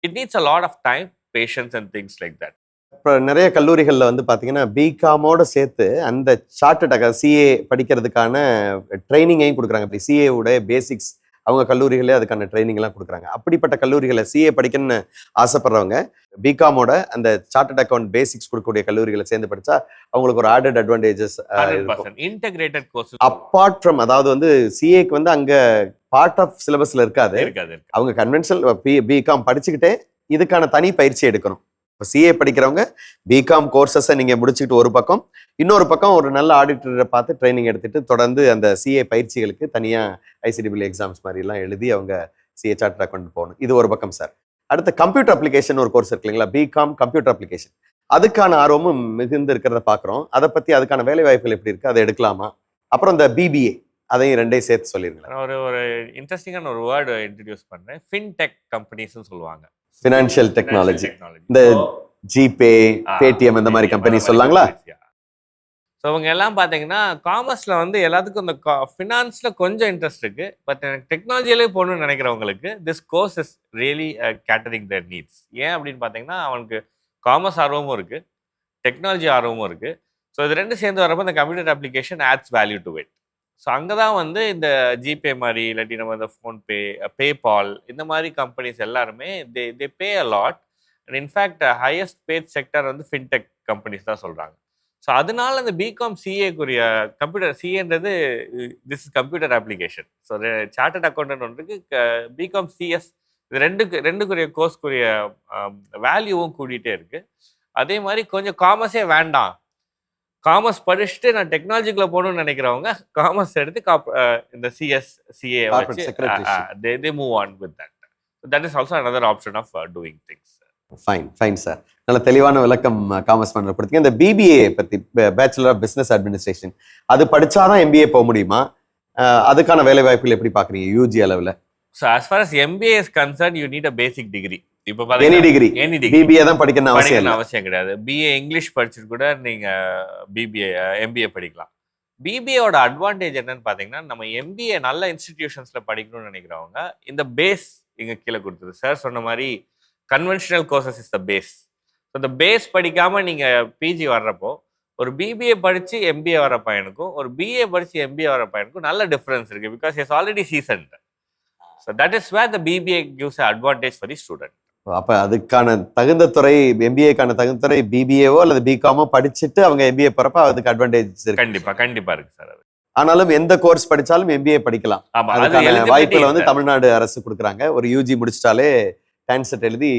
It needs a lot of time, patience and things like that. இப்போ நிறைய கல்லூரிகளில் வந்து பார்த்தீங்கன்னா பிகாமோட சேர்த்து அந்த சார்ட்டர்ட் சிஏ படிக்கிறதுக்கான ட்ரைனிங்கையும் கொடுக்குறாங்க. இப்படி சிஏவோட பேசிக்ஸ் அவங்க கல்லூரிகளே அதுக்கான ட்ரைனிங்லாம் கொடுக்குறாங்க. அப்படிப்பட்ட கல்லூரிகளை சிஏ படிக்கணும்னு ஆசைப்படுறவங்க பிகாமோட அந்த சார்ட்டர்ட் அக்கௌண்ட் பேசிக்ஸ் கொடுக்கக்கூடிய கல்லூரிகளை சேர்ந்து படித்தா அவங்களுக்கு ஒரு added advantages integrated course apart from, அதாவது வந்து சிஏக்கு வந்து அங்கே பார்ட் ஆஃப் சிலபஸில் இருக்காது. அவங்க கன்வென்ஷனல் பிகாம் படிச்சுக்கிட்டே இதுக்கான தனி பயிற்சி எடுக்கணும். இப்போ சிஏ படிக்கிறவங்க பிகாம் கோர்சஸை நீங்கள் முடிச்சுட்டு ஒரு பக்கம், இன்னொரு பக்கம் ஒரு நல்ல ஆடிட்டரை பார்த்து ட்ரைனிங் எடுத்துட்டு தொடர்ந்து அந்த சிஏ பயிற்சிகளுக்கு தனியாக ஐசிடிபிள் எக்ஸாம்ஸ் மாதிரிலாம் எழுதி அவங்க சிஏ சார்ட்டர் அக்கௌண்ட் போகணும். இது ஒரு பக்கம் சார். அடுத்து கம்ப்யூட்டர் அப்ளிகேஷன் ஒரு கோர்ஸ் இருக்கு இல்லைங்களா, பிகாம் கம்ப்யூட்டர் அப்ளிகேஷன். அதுக்கான ஆர்வமும் மிகுந்து இருக்கிறத பார்க்குறோம். அதை பற்றி அதுக்கான வேலை வாய்ப்புகள் எப்படி இருக்குது, அதை எடுக்கலாமா? அப்புறம் இந்த பிபிஏ, அதையும் ரெண்டையும் சேர்த்து சொல்லிருங்களேன். ஒரு இன்ட்ரெஸ்டிங்கான ஒரு வேர்டு இன்ட்ரடியூஸ் பண்ணேன், ஃபின்டெக் கம்பெனிஸ்னு சொல்லுவாங்க. ஃபினான்ஷியல் டெக்னாலஜி, இந்த ஜிபே, பேடிஎம் இந்த மாதிரி கம்பெனி சொல்லாங்களா? ஸோ அவங்க எல்லாம் பார்த்தீங்கன்னா காமர்ஸில் வந்து எல்லாத்துக்கும் இந்த ஃபினான்ஸில் கொஞ்சம் இன்ட்ரெஸ்ட் இருக்குது. பட் எனக்கு டெக்னாலஜியிலே போகணும்னு நினைக்கிறவங்களுக்கு this course is really catering their needs. ஏன் அப்படின்னு பார்த்தீங்கன்னா அவனுக்கு காமர்ஸ் ஆர்வமும் இருக்குது, டெக்னாலஜி ஆர்வமும் இருக்குது. ஸோ இது ரெண்டு சேர்ந்து வரப்போ இந்த computer application adds value to it. So அங்கே தான் வந்து இந்த ஜிபே மாதிரி இல்லாட்டி நம்ம இந்த ஃபோன்பே, பேபால் இந்த மாதிரி கம்பெனிஸ் எல்லாருமே they pay a lot. And in fact highest paid sector வந்து ஃபின்டெக் கம்பெனிஸ் தான் சொல்கிறாங்க. ஸோ அதனால இந்த பிகாம் சிஏக்குரிய கம்ப்யூட்டர் சிஏன்றது this is computer application. So chartered accountant ஒன்றுக்கு பிகாம் சிஎஸ் இது ரெண்டுக்குரிய கோர்ஸ்க்குரிய வேல்யூவும் கூடிட்டே இருக்குது. அதே மாதிரி கொஞ்சம் காமர்ஸே வேண்டாம், காமர்ஸ் படிச்சுட்டு நான் டெக்னாலஜிக்குள்ள போகணும்னு நினைக்கிறவங்க காமர்ஸ் எடுத்து இந்த CS CA they move on with that. So that is also another option of doing things. Fine sir, நல்ல தெளிவான விளக்கம் காமர்ஸ் பண்ண கொடுத்தீங்க. இந்த பிபிஏ பத்தி, பேச்சுலர் ஆஃப் பிசினஸ் அட்மினிஸ்ட்ரேஷன், அது படிச்சாதான் எம்பிஏ போக முடியுமா? அதுக்கான வேலை வாய்ப்புகள் எப்படி பாக்குறீங்க யூஜி அளவில்? So as far as MBA is concerned, you need a basic degree. இப்போ எனி டிகிரி பிபிஏ தான் படிக்கணும் அவசியம் கிடையாது. பிஏ இங்கிலீஷ் படிச்சுட்டு கூட நீங்க எம்பிஏ படிக்கலாம். பிபிஏவோட அட்வான்டேஜ் என்னன்னு பாத்தீங்கன்னா, நம்ம எம்பிஏ நல்ல இன்ஸ்டிடியூஷன்ஸ்ல படிக்கணும்னு நினைக்கிறவங்க இந்த பேஸ் இங்க கீழே கொடுத்தது. சார் சொன்ன மாதிரி conventional courses is the base. So இந்த பேஸ் படிக்காம நீங்க பிஜி வர்றப்போ ஒரு பிபிஏ படிச்சு எம்பிஏ வர பையனுக்கும் ஒரு பிஏ படிச்சு எம்பிஏ வர பையனுக்கும் நல்ல டிஃபரன்ஸ் இருக்கு. Because is already seasoned. So that is where the BBA gives advantage for the student. அப்ப அதுக்கான தகுந்த துறை, எம்பிஏக்கான தகுந்த துறை பிபிஏவோ அல்லது பிகாமோ படிச்சுட்டு அவங்க எம்பிஏ போறப்ப அதுக்கு அட்வான்டேஜ் கண்டிப்பா இருக்கு சார். ஆனாலும் எந்த கோர்ஸ் படிச்சாலும் எம்பிஏ படிக்கலாம். அதுக்கான வாய்ப்புகளை வந்து தமிழ்நாடு அரசு கொடுக்குறாங்க. ஒரு யூஜி முடிச்சிட்டாலே டான்செட் எழுதி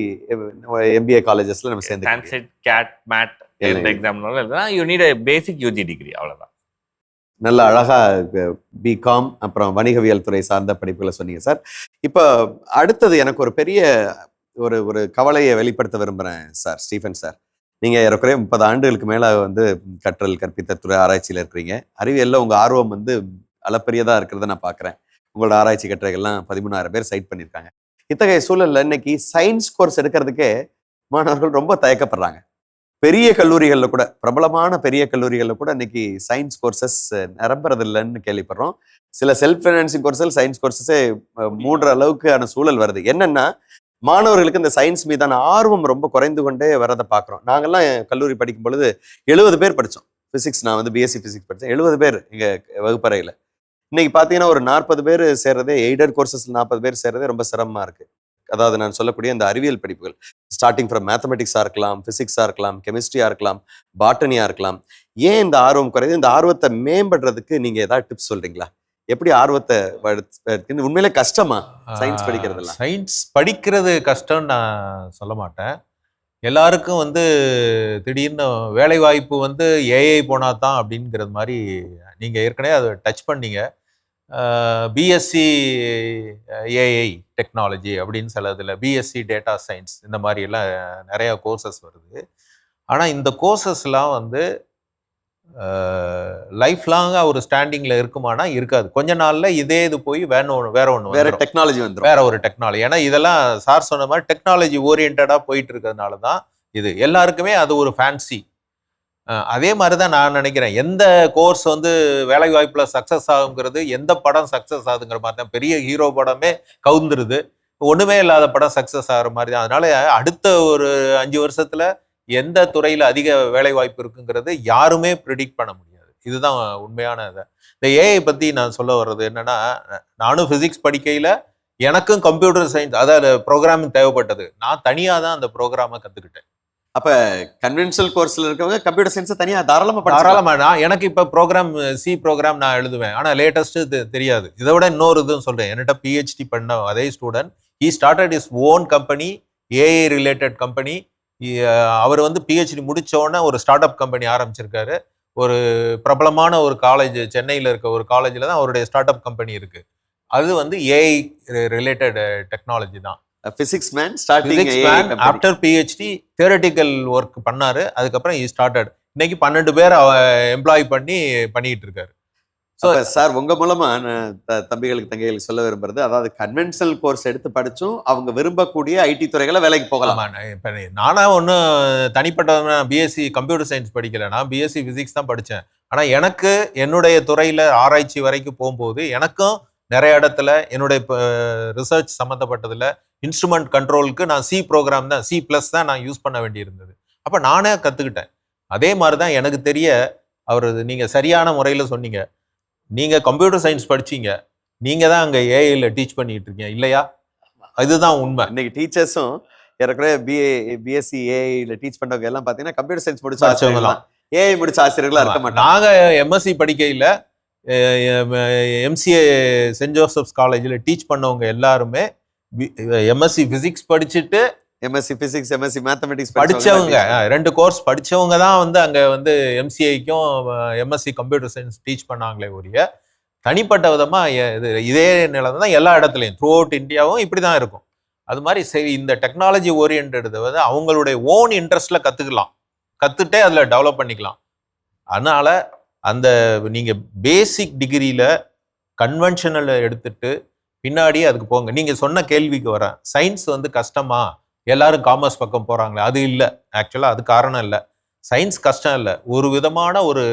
எம்பிஏ காலேஜஸ்ல நம்ம சேர்ந்து டான்செட், கேட், மேட் எந்த எக்ஸாம்னாலும் எழுதலாம். You need a basic UG degree, அவ்வளவுதான். நல்ல அழகா பிகாம் அப்புறம் வணிகவியல் துறை சார்ந்த படிப்புகளை சொன்னீங்க சார். இப்போ அடுத்தது எனக்கு ஒரு பெரிய ஒரு கவலையை வெளிப்படுத்த விரும்புகிறேன் சார் ஸ்டீஃபன் சார். நீங்கள் ஏறக்குறைய 30 ஆண்டுகளுக்கு மேலே வந்து கற்றல் கற்பித்த துறை ஆராய்ச்சியில் இருக்கிறீங்க. அறிவியலில் உங்கள் ஆர்வம் வந்து அளப்பரியதாக இருக்கிறத நான் பார்க்குறேன். உங்களோட ஆராய்ச்சி கட்டுரைகள்லாம் 13,000 பேர் சைட் பண்ணியிருக்காங்க. இத்தகைய சூழலில் இன்னைக்கு சயின்ஸ் கோர்ஸ் எடுக்கிறதுக்கே மாணவர்கள் ரொம்ப தயக்கப்படுறாங்க. பெரிய கல்லூரிகளில் கூட, பிரபலமான பெரிய கல்லூரிகளில் கூட இன்னைக்கு சயின்ஸ் கோர்சஸ் நிரம்புறது இல்லைன்னு கேள்விப்படுறோம். சில செல்ஃப் ஃபைனான்சிங் கோர்சஸ், சயின்ஸ் கோர்சஸே மூடுற அளவுக்கான சூழல் வருது. என்னன்னா, மாணவர்களுக்கு இந்த சயின்ஸ் மீதான ஆர்வம் ரொம்ப குறைந்து கொண்டே வரதை பார்க்குறோம். நாங்கள்லாம் கல்லூரி படிக்கும் பொழுது 70 பேர் படித்தோம் ஃபிசிக்ஸ். நான் வந்து பிஎஸ்சி ஃபிசிக்ஸ் படித்தேன். 70 பேர் எங்கள் வகுப்பறையில். இன்னைக்கு பார்த்தீங்கன்னா ஒரு 40 பேர் சேர்றதே, எய்டட் கோர்சஸில் 40 பேர் சேர்றதே ரொம்ப சிரமமாக இருக்குது. அதாவது நான் சொல்லக்கூடிய இந்த அறிவியல் படிப்புகள் ஸ்டார்டிங் ஃப்ரம் மேத்தமெட்டிக்ஸாக இருக்கலாம், ஃபிசிக்ஸாக இருக்கலாம், கெமிஸ்ட்ரியாக இருக்கலாம், பாட்டனியாக இருக்கலாம். ஏன் இந்த ஆர்வம் குறையுது? இந்த ஆர்வத்தை மேம்படுறதுக்கு நீங்கள் ஏதாவது டிப்ஸ் சொல்கிறீங்களா? எப்படி ஆர்வத்தை உண்மையிலே கஷ்டமா சயின்ஸ் படிக்கிறதுலாம்? சயின்ஸ் படிக்கிறது கஷ்டம்னு நான் சொல்ல மாட்டேன். எல்லாருக்கும் வந்து திடீர்னு வேலை வாய்ப்பு வந்து ஏஐ போனா தான் அப்படிங்கிறது மாதிரி நீங்கள் ஏற்கனவே அதை டச் பண்ணீங்க. பிஎஸ்சி ஏஐ டெக்னாலஜி அப்படின்னு சிலதில் பிஎஸ்சி டேட்டா சயின்ஸ் இந்த மாதிரி எல்லாம் நிறையா கோர்சஸ் வருது. ஆனால் இந்த கோர்சஸ்லாம் வந்து லைஃப் லாங்காக ஒரு ஸ்டாண்டிங்கில் இருக்குமானா இருக்காது. கொஞ்ச நாளில் இது போய் வேற டெக்னாலஜி வந்து வேற ஒரு டெக்னாலஜி. ஏன்னா இதெல்லாம் சார் சொன்ன மாதிரி டெக்னாலஜி ஓரியன்டாக போயிட்டு இருக்கிறதுனால தான் இது எல்லாருக்குமே அது ஒரு ஃபேன்சி. அதே மாதிரி தான் நான் நினைக்கிறேன். எந்த கோர்ஸ் வந்து வேலை வாய்ப்பில் சக்ஸஸ் ஆகுங்கிறது, எந்த படம் சக்ஸஸ் ஆகுதுங்கிற மாதிரி தான். பெரிய ஹீரோ படமே கவுந்துருது, ஒன்றுமே இல்லாத படம் சக்ஸஸ் ஆகிற மாதிரி தான். அதனால அடுத்த ஒரு 5 வருஷத்துல எந்த துறையில் அதிக வேலை வாய்ப்பு இருக்குங்கிறது யாருமே ப்ரிடிக்ட் பண்ண முடியாது. இதுதான் உண்மையான இதை. இந்த ஏஐ பற்றி நான் சொல்ல வர்றது என்னன்னா, நானும் ஃபிசிக்ஸ் படிக்கையில் எனக்கும் கம்ப்யூட்டர் சயின்ஸ், அதாவது ப்ரோக்ராமிங் தேவைப்பட்டது. நான் தனியாக தான் அந்த ப்ரோக்ராமை கற்றுக்கிட்டேன். அப்போ கன்வென்ஷனல் கோர்ஸில் இருக்கவங்க கம்ப்யூட்டர் சயின்ஸை தனியாக தாராளமாக நான் எனக்கு இப்போ சி ப்ரோக்ராம் நான் எழுதுவேன். ஆனால் லேட்டஸ்ட்டு தெரியாது. இதை விட இன்னொரு இதுவும் சொல்கிறேன். என்கிட்ட பிஹெச்டி பண்ண அதே student, he started his own company, AI related company. அவர் வந்து பிஹெச்டி முடித்தோடனே ஒரு ஸ்டார்ட் அப் கம்பெனி ஆரம்பிச்சிருக்காரு. ஒரு பிரபலமான ஒரு காலேஜ், சென்னையில் இருக்க ஒரு காலேஜில் தான் அவருடைய ஸ்டார்ட் அப் கம்பெனி இருக்குது. அது வந்து ஏஐ ரிலேட்டட் டெக்னாலஜி தான். Physics man starting physics man after PhD theoretical work பண்ணாரு. அதுக்கப்புறம் ஈ ஸ்டார்டட். இன்னைக்கு 12 பேர் எம்ப்ளாய் பண்ணிட்டு இருக்காரு. சார் உங்க மூலமா தம்பிகளுக்கு தங்கைகளுக்கு சொல்ல விரும்புறது, அதாவது கன்வென்ஷனல் கோர்ஸ் எடுத்து படிச்சும் அவங்க விரும்பக்கூடிய ஐடி துறைகளை வேலைக்கு போகலாம். இப்போ நானா ஒன்றும் தனிப்பட்ட பிஎஸ்சி கம்ப்யூட்டர் சயின்ஸ் படிக்கல, நான் பிஎஸ்சி பிசிக்ஸ் தான் படித்தேன். ஆனால் எனக்கு என்னுடைய துறையில் ஆராய்ச்சி வரைக்கும் போகும்போது எனக்கும் நிறைய இடத்துல என்னுடைய ரிசர்ச் சம்மந்தப்பட்டதில் இன்ஸ்ட்ருமெண்ட் கண்ட்ரோலுக்கு நான் சி ப்ரோக்ராம் தான், C+ தான் நான் யூஸ் பண்ண வேண்டியிருந்தது. அப்போ நானே கற்றுக்கிட்டேன். அதே மாதிரி தான் எனக்கு தெரிய அவர் நீங்கள் சரியான முறையில் சொன்னீங்க. நீங்கள் கம்ப்யூட்டர் சயின்ஸ் படிச்சீங்க, நீங்கள் தான் அங்கே ஏஐல டீச் பண்ணிட்டு இருக்கீங்க இல்லையா? இதுதான் உண்மை. இன்னைக்கு டீச்சர்ஸும் ஏறக்குறைய பிஎஸ்சி ஏஐல டீச் பண்ணவங்க எல்லாம் பார்த்தீங்கன்னா கம்ப்யூட்டர் சயின்ஸ் முடிச்சவங்க, ஏஐ முடிச்ச ஆசிரியர்களாக இருக்க மாட்டாங்க. நாங்கள் எம்எஸ்சி படிக்கையில் எம்சிஏ சென்ட் ஜோசப்ஸ் காலேஜில் டீச் பண்ணவங்க எல்லாருமே எம்எஸ்சி பிசிக்ஸ் படிச்சுட்டு எம்எஸ்சி பிசிக்ஸ் எம்எஸ்சி மேத்தமெட்டிக்ஸ் படிச்சவங்க, 2 கோர்ஸ் படிச்சவங்க தான் வந்து அங்கே வந்து எம்சிஐக்கும் எம்எஸ்சி கம்ப்யூட்டர் சயின்ஸ் டீச் பண்ணாங்களே ஒழிய தனிப்பட்ட விதமாக இதே நிலை தான் எல்லா இடத்துலையும் த்ரூ அவுட் இந்தியாவும் இப்படி தான் இருக்கும். அது மாதிரி சரி, இந்த டெக்னாலஜி ஓரியன்டை வந்து அவங்களுடைய ஓன் இன்ட்ரெஸ்டில் கற்றுட்டே அதில் டெவலப் பண்ணிக்கலாம். அதனால அந்த நீங்கள் பேசிக் டிகிரியில் கன்வென்ஷனல் எடுத்துட்டு பின்னாடி அதுக்கு போங்க. நீங்கள் சொன்ன கேள்விக்கு வரேன், சயின்ஸ் வந்து கஷ்டமா, எல்லாரும் காமர்ஸ் பக்கம் போகிறாங்களே, அது இல்லை. ஆக்சுவலாக அது காரணம் இல்லை. சயின்ஸ் கஷ்டம் இல்லை, ஒரு விதமான ஒரு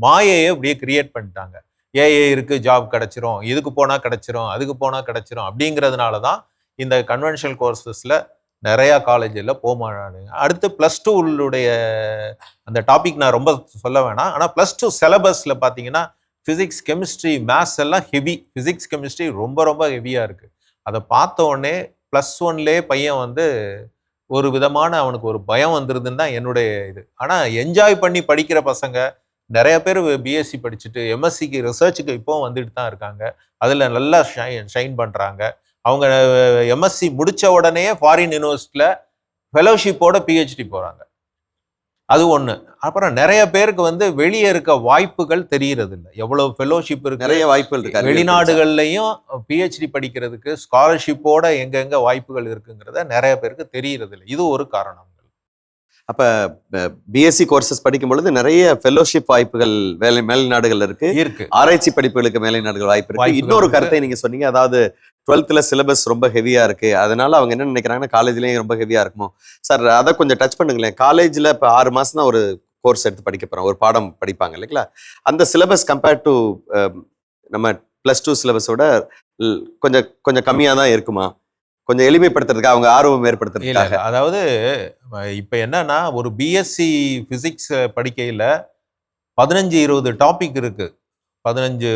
மாயையை அப்படியே கிரியேட் பண்ணிட்டாங்க. ஏஐ இருக்குது, ஜாப் கிடச்சிரும், இதுக்கு போனால் கிடச்சிரும், அதுக்கு போனால் கிடச்சிரும் அப்படிங்கிறதுனால தான் இந்த கன்வென்ஷனல் கோர்சஸில் நிறையா காலேஜில் போமாட்டாங்க. அடுத்து +2 அந்த டாபிக் நான் ரொம்ப சொல்ல வேணாம். ஆனால் +2 சிலபஸில் பார்த்தீங்கன்னா ஃபிசிக்ஸ், கெமிஸ்ட்ரி, மேத்ஸ் எல்லாம் ஹெவி. ஃபிசிக்ஸ், கெமிஸ்ட்ரி ரொம்ப ரொம்ப ஹெவியாக இருக்குது. அதை பார்த்த உடனே +1லே பையன் வந்து ஒரு விதமான அவனுக்கு ஒரு பயம் வந்துருதுன்னு தான் என்னுடைய இது. ஆனால் என்ஜாய் பண்ணி படிக்கிற பசங்க நிறைய பேர் பிஎஸ்சி படிச்சுட்டு எம்எஸ்சிக்கு ரிசர்ச்சுக்கு இப்போவும் வந்துட்டு தான் இருக்காங்க. அதில் நல்லா ஷைன் பண்ணுறாங்க. அவங்க எம்எஸ்சி முடித்த உடனே ஃபாரின் யூனிவர்சிட்டியில் ஃபெலோஷிப்போட பிஹெச்டி போகிறாங்க. அது ஒன்று. அப்புறம் நிறைய பேருக்கு வந்து வெளியே இருக்க வாய்ப்புகள் தெரியறது இல்லை. எவ்வளோ ஃபெலோஷிப் இருக்கு, நிறைய வாய்ப்புகள் இருக்கு. வெளிநாடுகள்லையும் பிஹெச்டி படிக்கிறதுக்கு ஸ்காலர்ஷிப்போட எங்கெங்க வாய்ப்புகள் இருக்குங்கிறத நிறைய பேருக்கு தெரியறது இல்லை. இது ஒரு காரணம். அப்ப பிஎஸ்சி கோர்சஸ் படிக்கும் பொழுது நிறைய ஃபெலோஷிப் வாய்ப்புகள் மேல்நாடுகள் இருக்கு. ஆராய்ச்சி படிப்புகளுக்கு மேல்நாடுகள் வாய்ப்பு இருக்கு. இன்னொரு கருத்தை நீங்க சொன்னீங்க, அதாவது 12th சிலபஸ் ரொம்ப ஹெவியா இருக்கு, அதனால அவங்க என்ன நினைக்கிறாங்கன்னா காலேஜ்லயும் ரொம்ப ஹெவியா இருக்குமோ. சார் அதை கொஞ்சம் டச் பண்ணுங்களேன். காலேஜ்ல இப்போ 6 மாசம் தான் ஒரு கோர்ஸ் எடுத்து படிக்க போறோம், ஒரு பாடம் படிப்பாங்க இல்லைங்களா? அந்த சிலபஸ் கம்பேர்ட் டு நம்ம +2 சிலபஸோட கொஞ்சம் கம்மியா தான் இருக்குமா? கொஞ்சம் எளிமைப்படுத்துறதுக்கு, அவங்க ஆர்வம் ஏற்படுத்துறதுக்காக. அதாவது இப்போ என்னன்னா, ஒரு பிஎஸ்சி பிசிக்ஸ் படிக்கையில் 15-20 டாபிக் இருக்கு. 15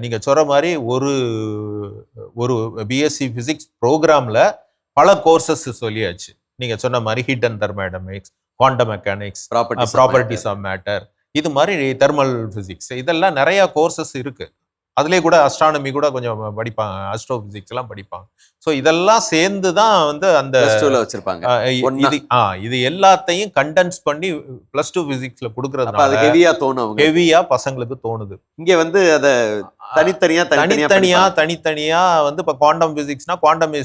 நீங்கள் சொல்கிற மாதிரி ஒரு பிஎஸ்சி பிசிக்ஸ் ப்ரோக்ராமில் பல கோர்சஸ் சொல்லியாச்சு. நீங்கள் சொன்ன மாதிரி heat and thermodynamics, quantum mechanics, properties of matter, இது மாதிரி தெர்மல் பிசிக்ஸ், இதெல்லாம் நிறையா கோர்சஸ் இருக்குது. அதுலேயே கூட அஸ்ட்ரானமி கூட கொஞ்சம் படிப்பாங்க, ஆஸ்ட்ரோ பிசிக்ஸ் எல்லாம் படிப்பாங்க. ஸோ இதெல்லாம் சேர்ந்து தான் வந்து அந்த வச்சிருப்பாங்க. இது எல்லாத்தையும் கண்டென்ஸ் பண்ணி +2 பிசிக்ஸ்ல கொடுக்கறதுனால ஹெவியா பசங்களுக்கு தோணுது. இங்க வந்து அதை தனித்தனியா வந்து இப்போ குவாண்டம் பிசிக்ஸ்னா குவாண்டம்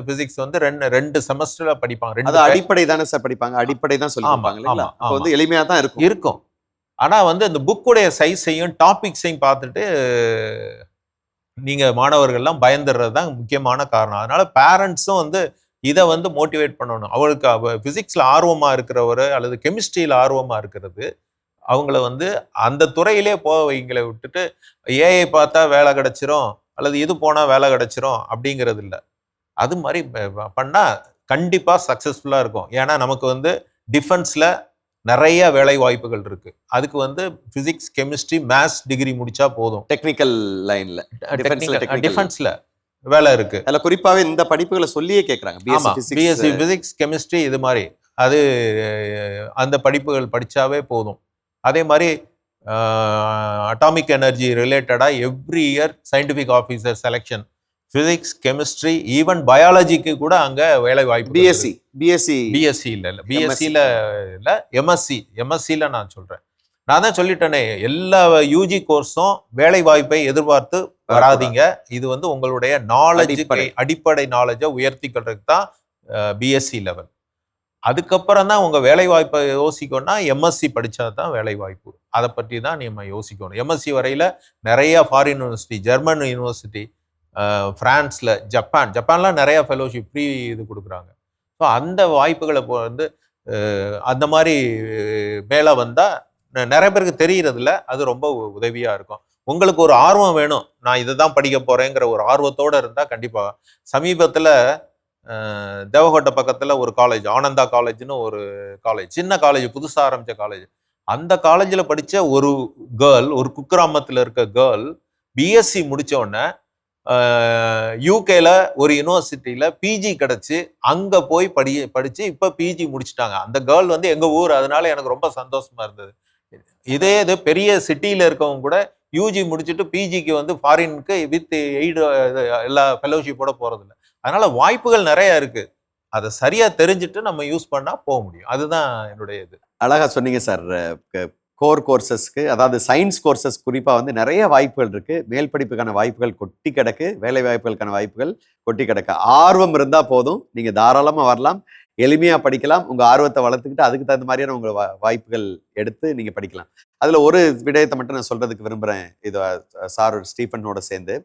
பிசிக்ஸ் வந்து ரெண்டு செமஸ்டர்ல படிப்பாங்க. அது அடிப்படை தானே சார் படிப்பாங்க, அடிப்படை தான் சொல்லுவாங்க. அப்போ வந்து எளிமையா தான் இருக்கும். ஆனால் வந்து இந்த புக்குடைய சைஸையும் டாபிக்ஸையும் பார்த்துட்டு நீங்கள் மாணவர்கள்லாம் பயந்துடுறது தான் முக்கியமான காரணம். அதனால பேரண்ட்ஸும் வந்து இதை வந்து மோட்டிவேட் பண்ணணும். அவங்களுக்கு ஃபிசிக்ஸில் ஆர்வமாக இருக்கிறவர் அல்லது கெமிஸ்ட்ரியில் ஆர்வமாக இருக்கிறது, அவங்கள வந்து அந்த துறையிலே வைங்களை விட்டுட்டு ஏஐ பார்த்தா வேலை கிடைச்சிரும் அல்லது இது போனால் வேலை கிடைச்சிரும் அப்படிங்கிறது இல்லை. அது மாதிரி பண்ணால் கண்டிப்பாக சக்ஸஸ்ஃபுல்லாக இருக்கும். ஏன்னா நமக்கு வந்து டிஃபென்ஸில் நிறைய வேலை வாய்ப்புகள் இருக்கு. அதுக்கு வந்து பிசிக்ஸ், கெமிஸ்ட்ரி, மேத்ஸ் டிகிரி முடிச்சா போதும். டெக்னிக்கல் லைன்ல, டிஃபென்ஸ்ல வேலை இருக்கு. அதுல குறிப்பாவே இந்த படிப்புகளை சொல்லியே கேட்கறாங்க. பிஎஸ்சி பிசிக்ஸ், கெமிஸ்ட்ரி, இது மாதிரி அது அந்த படிப்புகள் படிச்சாவே போதும். அதே மாதிரி அட்டாமிக் எனர்ஜி ரிலேட்டடா every year scientific officer selection physics, chemistry, even பயாலஜிக்கு கூட அங்க வேலை வாய்ப்பு. பிஎஸ்சி இல்ல பிஎஸ்சியில் இல்லை, எம்எஸ்சியில் நான் சொல்றேன். நான் தான் சொல்லிட்டேனே, எல்லா யூஜி கோர்ஸும் வேலை வாய்ப்பை எதிர்பார்த்து வராதீங்க. இது வந்து உங்களுடைய நாலேஜுக்கு, அடிப்படை நாலேஜை உயர்த்திக்கிறதுக்கு தான் பிஎஸ்சி லெவல். அதுக்கப்புறம் தான் உங்க வேலை வாய்ப்பை யோசிக்கணும்னா எம்எஸ்சி படிச்சா தான் வேலை வாய்ப்பு. அதை பற்றி தான் நம்ம யோசிக்கணும். எம்எஸ்சி வரையில நிறைய ஃபாரின் யூனிவர்சிட்டி, ஜெர்மன் யூனிவர்சிட்டி, பிரான்ஸ்ல, ஜப்பான்லாம் நிறைய ஃபெலோஷிப் ஃப்ரீ இது கொடுக்குறாங்க. ஸோ அந்த வாய்ப்புகளை வந்து அந்த மாதிரி மேலே வந்தால் நிறைய பேருக்கு தெரியறதில்ல, அது ரொம்ப உதவியாக இருக்கும். உங்களுக்கு ஒரு ஆர்வம் வேணும், நான் இதை தான் படிக்க போகிறேங்கிற ஒரு ஆர்வத்தோடு இருந்தால் கண்டிப்பாக. சமீபத்தில் தேவகோட்டை பக்கத்தில் ஒரு காலேஜ், ஆனந்தா காலேஜ்னு ஒரு காலேஜ், சின்ன காலேஜ், புதுசாக ஆரம்பித்த காலேஜ். அந்த காலேஜில் படித்த ஒரு கேர்ள், ஒரு குக்கிராமத்தில் இருக்க கேர்ள் பிஎஸ்சி முடித்தோடனே யூகேல ஒரு யூனிவர்சிட்டியில் பிஜி கிடச்சி அங்கே போய் படித்து இப்போ பிஜி முடிச்சுட்டாங்க. அந்த கேர்ள் வந்து எங்கள் ஊர், அதனால எனக்கு ரொம்ப சந்தோஷமாக இருந்தது. இதே இது பெரிய சிட்டியில் இருக்கவங்க கூட யூஜி முடிச்சுட்டு பிஜிக்கு வந்து ஃபாரினுக்கு வித் எய்டு எல்லா ஃபெலோஷிப்போட போகிறதில்ல. அதனால வாய்ப்புகள் நிறைய இருக்கு. அதை சரியா தெரிஞ்சுட்டு நம்ம யூஸ் பண்ணா போக முடியும். அதுதான் என்னுடைய இது. அழகா சொன்னீங்க சார். கோர் கோர்சஸ்க்கு, அதாவது சயின்ஸ் கோர்சஸ் குறிப்பாக வந்து நிறைய வாய்ப்புகள் இருக்கு. மேல் படிப்புக்கான வாய்ப்புகள் கொட்டி கிடக்கு, வேலை வாய்ப்புகளுக்கான வாய்ப்புகள் கொட்டி கிடக்கு. ஆர்வம் இருந்தால் போதும், நீங்கள் தாராளமாக வரலாம், எளிமையாக படிக்கலாம். உங்கள் ஆர்வத்தை வளர்த்துக்கிட்டு அதுக்கு தகுந்த மாதிரியான உங்கள் வாய்ப்புகள் எடுத்து நீங்கள் படிக்கலாம். அதில் ஒரு விடயத்தை மட்டும் நான் சொல்கிறதுக்கு விரும்புகிறேன். இது சார் ஸ்டீஃபனோட சேர்ந்து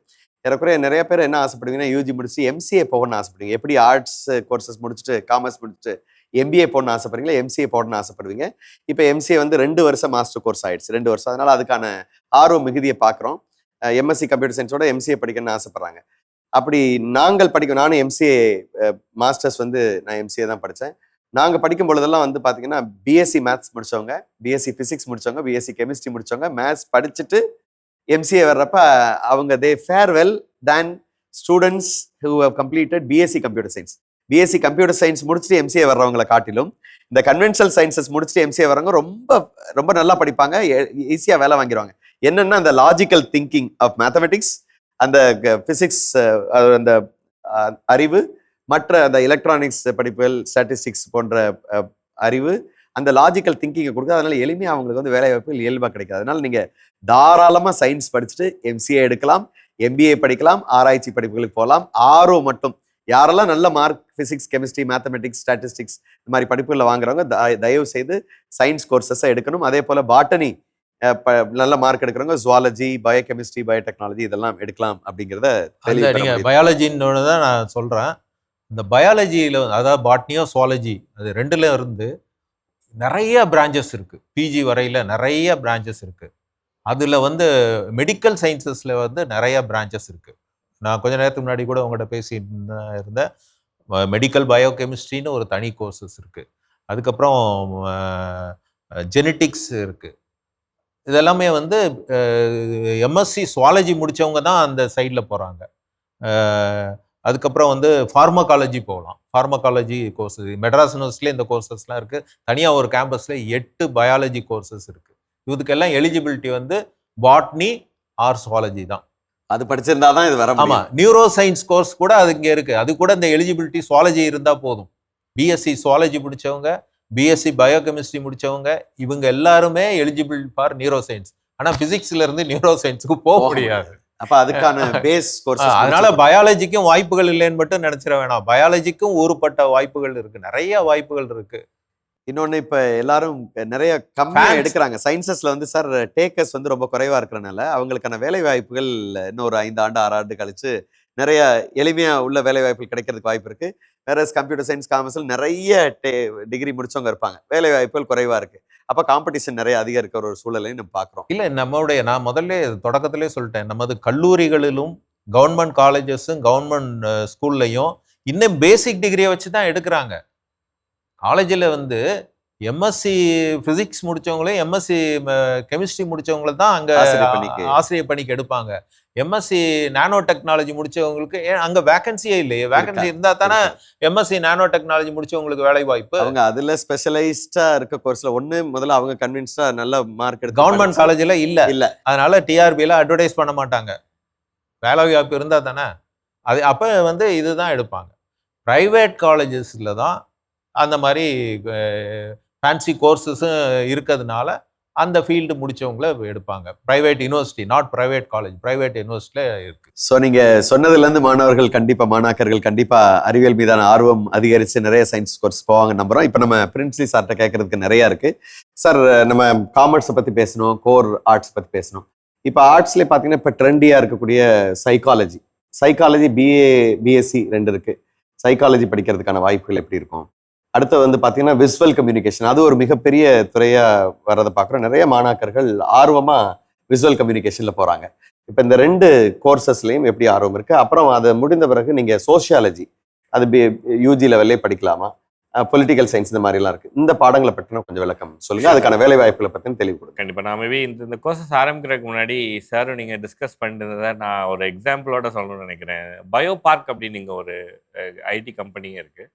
ஏறக்குறைய நிறைய பேர் என்ன ஆசைப்படுவீங்கன்னா, யூஜி முடிச்சு எம்சிஏ போகணும்னு ஆசைப்படுவீங்க. எப்படி ஆர்ட்ஸ் கோர்சஸ் முடிச்சுட்டு, காமர்ஸ் முடிச்சுட்டு எம்பிஏ போடணும்னு ஆசைப்படுறீங்களா, எம்சிஏ போடணும்னு ஆசைப்படுவீங்க. இப்போ எம்சிஏ வந்து 2 வருஷம் மாஸ்டர் கோர்ஸ் ஆயிடுச்சு, 2 வருஷம். அதனால அதுக்கான ஆர்வம் மிகுதியை பார்க்குறோம். எம்எஸ்சி கம்ப்யூட்டர் சயின்ஸோட எம்சிஏ படிக்கணும்னு ஆசைப்படுறாங்க. அப்படி நாங்கள் நானும் எம்சிஏ மாஸ்டர்ஸ் வந்து நான் எம்சிஏ தான் படித்தேன். நாங்கள் படிக்கும் பொழுதெல்லாம் வந்து பார்த்தீங்கன்னா, பிஎஸ்சி மேத்ஸ் முடித்தவங்க, பிஎஸ்சி ஃபிசிக்ஸ் முடித்தவங்க, பிஎஸ்சி கெமிஸ்ட்ரி முடித்தவங்க, மேத்ஸ் படிச்சுட்டு எம்சிஏ வர்றப்ப அவங்க they fare well than students who have completed BSc computer science. BSc computer science முடிச்சுட்டு எம்சிஏ வர்றவங்களை காட்டிலும் இந்த கன்வென்ஷனல் சயின்சஸ் முடிச்சுட்டு எம்சிஏ வர்றவங்க ரொம்ப ரொம்ப நல்லா படிப்பாங்க, ஈஸியாக வேலை வாங்கிடுவாங்க. என்னென்னா அந்த லாஜிக்கல் திங்கிங் ஆஃப் மேத்தமெட்டிக்ஸ், அந்த ஃபிசிக்ஸ், அந்த அறிவு, மற்ற அந்த எலக்ட்ரானிக்ஸ் படிப்புகள், ஸ்டாட்டிஸ்டிக்ஸ் போன்ற அறிவு, அந்த லாஜிக்கல் திங்கிங்கை கொடுக்குது. அதனால எளிமையாக அவங்களுக்கு வந்து வேலை வாய்ப்புகள் இயல்பாக கிடைக்காது. அதனால நீங்கள் தாராளமாக சயின்ஸ் படிச்சுட்டு எம்சிஏ எடுக்கலாம், எம்பிஏ படிக்கலாம், ஆராய்ச்சி படிப்புகளுக்கு போகலாம். ஆர்வம் மட்டும், யாரெல்லாம் நல்ல mark physics, chemistry, mathematics, statistics இந்த மாதிரி படிப்புகளில் வாங்குறவங்க தயவு செய்து சயின்ஸ் கோர்சஸை எடுக்கணும். அதே போல் பாட்டனி நல்ல மார்க் எடுக்கிறவங்க ஜுவாலஜி, பயோகெமிஸ்ட்ரி, பயோடெக்னாலஜி இதெல்லாம் எடுக்கலாம் அப்படிங்கிறத நீங்கள் பயாலஜின்னு தான் நான் சொல்கிறேன். இந்த பயாலஜியில் அதாவது பாட்னியோ சுவாலஜி, அது ரெண்டுல இருந்து நிறைய பிரான்ச்சஸ் இருக்குது. பிஜி வரையில் நிறைய பிரான்ச்சஸ் இருக்குது. அதில் வந்து மெடிக்கல் சயின்சஸில் வந்து நிறைய பிரான்ச்சஸ் இருக்குது. நான் கொஞ்ச நேரத்துக்கு முன்னாடி கூட உங்கள்கிட்ட பேசிட்டு இருந்தேன். மெடிக்கல் பயோகெமிஸ்ட்ரின்னு ஒரு தனி கோர்சஸ் இருக்குது. அதுக்கப்புறம் ஜெனட்டிக்ஸ் இருக்குது. இதெல்லாமே வந்து எம்எஸ்சி சுவாலஜி முடித்தவங்க தான் அந்த சைடில் போகிறாங்க. அதுக்கப்புறம் வந்து ஃபார்மகாலஜி போகலாம். ஃபார்மகாலஜி கோர்ஸஸ் மெட்ராஸ் யூனிவர்சிட்டியில் இந்த கோர்சஸ்லாம் இருக்குது. தனியாக ஒரு கேம்பஸில் 8 பயாலஜி கோர்சஸ் இருக்குது. இதுக்கெல்லாம் எலிஜிபிலிட்டி வந்து பாட்னி ஆர் சுவாலஜி தான். அது படிச்சிருந்தா தான் இது வர முடியும். ஆமாம், நியூரோ சயின்ஸ் கோர்ஸ் கூட அது இங்கே இருக்குது. அது கூட இந்த எலிஜிபிலிட்டி சுவாலஜி இருந்தால் போதும். பிஎஸ்சி சுவாலஜி முடித்தவங்க, பிஎஸ்சி பயோகெமிஸ்ட்ரி முடித்தவங்க, இவங்க எல்லாருமே எலிஜிபிள் ஃபார் நியூரோ சயின்ஸ். ஆனால் ஃபிசிக்ஸ்ல இருந்து நியூரோ சயின்ஸுக்கு போக முடியாது. அப்ப அதுக்கான பேஸ் கோர்ஸ். அதனால பயாலஜிக்கும் வாய்ப்புகள் இல்லைன்னு மட்டும் நினைச்சிட வேணாம். பயாலஜிக்கும் ஊறுபட்ட வாய்ப்புகள் இருக்கு, நிறைய வாய்ப்புகள் இருக்கு. இன்னொன்னு, இப்ப எல்லாரும் நிறைய கம்மியா எடுக்கிறாங்க சயின்சஸ்ல வந்து சார். டேக்கர்ஸ் வந்து ரொம்ப குறைவா இருக்கிறனால அவங்களுக்கான வேலை வாய்ப்புகள் இன்னும் ஒரு 5 ஆண்டு 6 ஆண்டு கழிச்சு நிறைய எளிமையா உள்ள வேலை வாய்ப்புகள் கிடைக்கிறதுக்கு வாய்ப்பு இருக்கு. வேற கம்ப்யூட்டர் சயின்ஸ், காமர்ஸ்ல நிறைய டிகிரி முடிச்சவங்க இருப்பாங்க, வேலை வாய்ப்புகள் குறைவா இருக்கு. அப்ப காம்படிஷன் நிறைய அதிகம் இருக்கிற ஒரு சூழலையும் நம்ம பாக்குறோம். இல்ல, நான் முதல்ல தொடக்கத்திலே சொல்லிட்டேன், நமது கல்லூரிகளிலும் கவர்மெண்ட் காலேஜஸும் கவர்மெண்ட் ஸ்கூல்லையும் இன்னும் பேசிக் டிகிரியை வச்சு தான் எடுக்கிறாங்க. காலேஜில் வந்து எம்எஸ்சி ஃபிசிக்ஸ் முடித்தவங்களே, எம்எஸ்சி கெமிஸ்ட்ரி முடித்தவங்கள தான் அங்கே ஆசிரியர் பணிக்கு எடுப்பாங்க. எம்எஸ்சி நானோ டெக்னாலஜி முடித்தவங்களுக்கு அங்கே வேகன்சியே இல்லையே. வேகன்சி இருந்தால் தானே எம்எஸ்சி நானோ டெக்னாலஜி முடித்தவங்களுக்கு வேலை வாய்ப்பு. அவங்க அதில் ஸ்பெஷலைஸ்டாக இருக்க கோர்ஸில் முதல்ல அவங்க கன்வின்ஸ்டாக நல்ல மார்க் எடுத்து. கவர்மெண்ட் காலேஜில் இல்லை, அதனால டிஆர்பியில் அட்வர்டைஸ் பண்ண மாட்டாங்க. வேலை வாய்ப்பு இருந்தால் தானே. அது அப்போ வந்து இதுதான் எடுப்பாங்க. ப்ரைவேட் காலேஜஸில் தான் அந்த மாதிரி ஃபேன்சி கோர்சஸும் இருக்கிறதுனால அந்த ஃபீல்டு முடிச்சவங்கள எடுப்பாங்க. Private university, not private college, private யூனிவர்சிட்டியில் இருக்கு. ஸோ நீங்க சொன்னதுலேருந்து மாணவர்கள் கண்டிப்பா, மாணாக்கர்கள் கண்டிப்பா அறிவியல் மீதான ஆர்வம் அதிகரிச்சு நிறைய சயின்ஸ் கோர்ஸ் போவாங்க நம்புறோம். இப்போ நம்ம பிரின்ஸ்லி சார்கிட்ட கேட்கறதுக்கு நிறைய இருக்கு. சார், நம்ம காமர்ஸை பத்தி பேசணும், கோர் ஆர்ட்ஸ் பத்தி பேசணும். இப்போ ஆர்ட்ஸ்லேயே பார்த்தீங்கன்னா இப்போ ட்ரெண்டியாக இருக்கக்கூடிய சைக்காலஜி பிஏ பிஎஸ்சி 2 இருக்கு. சைக்காலஜி படிக்கிறதுக்கான வாய்ப்புகள் எப்படி இருக்கும்? அடுத்து வந்து பார்த்தீங்கன்னா விசுவல் கம்யூனிகேஷன், அது ஒரு மிகப்பெரிய துறையா வர்றதை பார்க்குறோம். நிறைய மாணாக்கர்கள் ஆர்வமா விசுவல் கம்யூனிகேஷன்ல போறாங்க. இப்போ இந்த 2 கோர்சஸ்லையும் எப்படி ஆர்வம் இருக்கு? அப்புறம் அதை முடிந்த பிறகு நீங்க சோஷியாலஜி, அது யூஜி லெவல்லே படிக்கலாமா? பொலிட்டிக்கல் சயின்ஸ் இந்த மாதிரிலாம் இருக்கு. இந்த பாடங்களை பற்றின கொஞ்சம் விளக்கம் சொல்லுங்க. அதுக்கான வேலை வாய்ப்புகளை பற்றின தெளிவு கொடுங்க. கண்டிப்பா. நான் மேபி இந்த கோர்சஸ் ஆரம்பிக்கிறதுக்கு முன்னாடி சாரும் நீங்க டிஸ்கஸ் பண்ணிருந்ததை நான் ஒரு எக்ஸாம்பிளோட சொல்லணும்னு நினைக்கிறேன். பயோ பார்க் அப்படின்னு இங்க ஒரு ஐடி கம்பெனியே இருக்கு.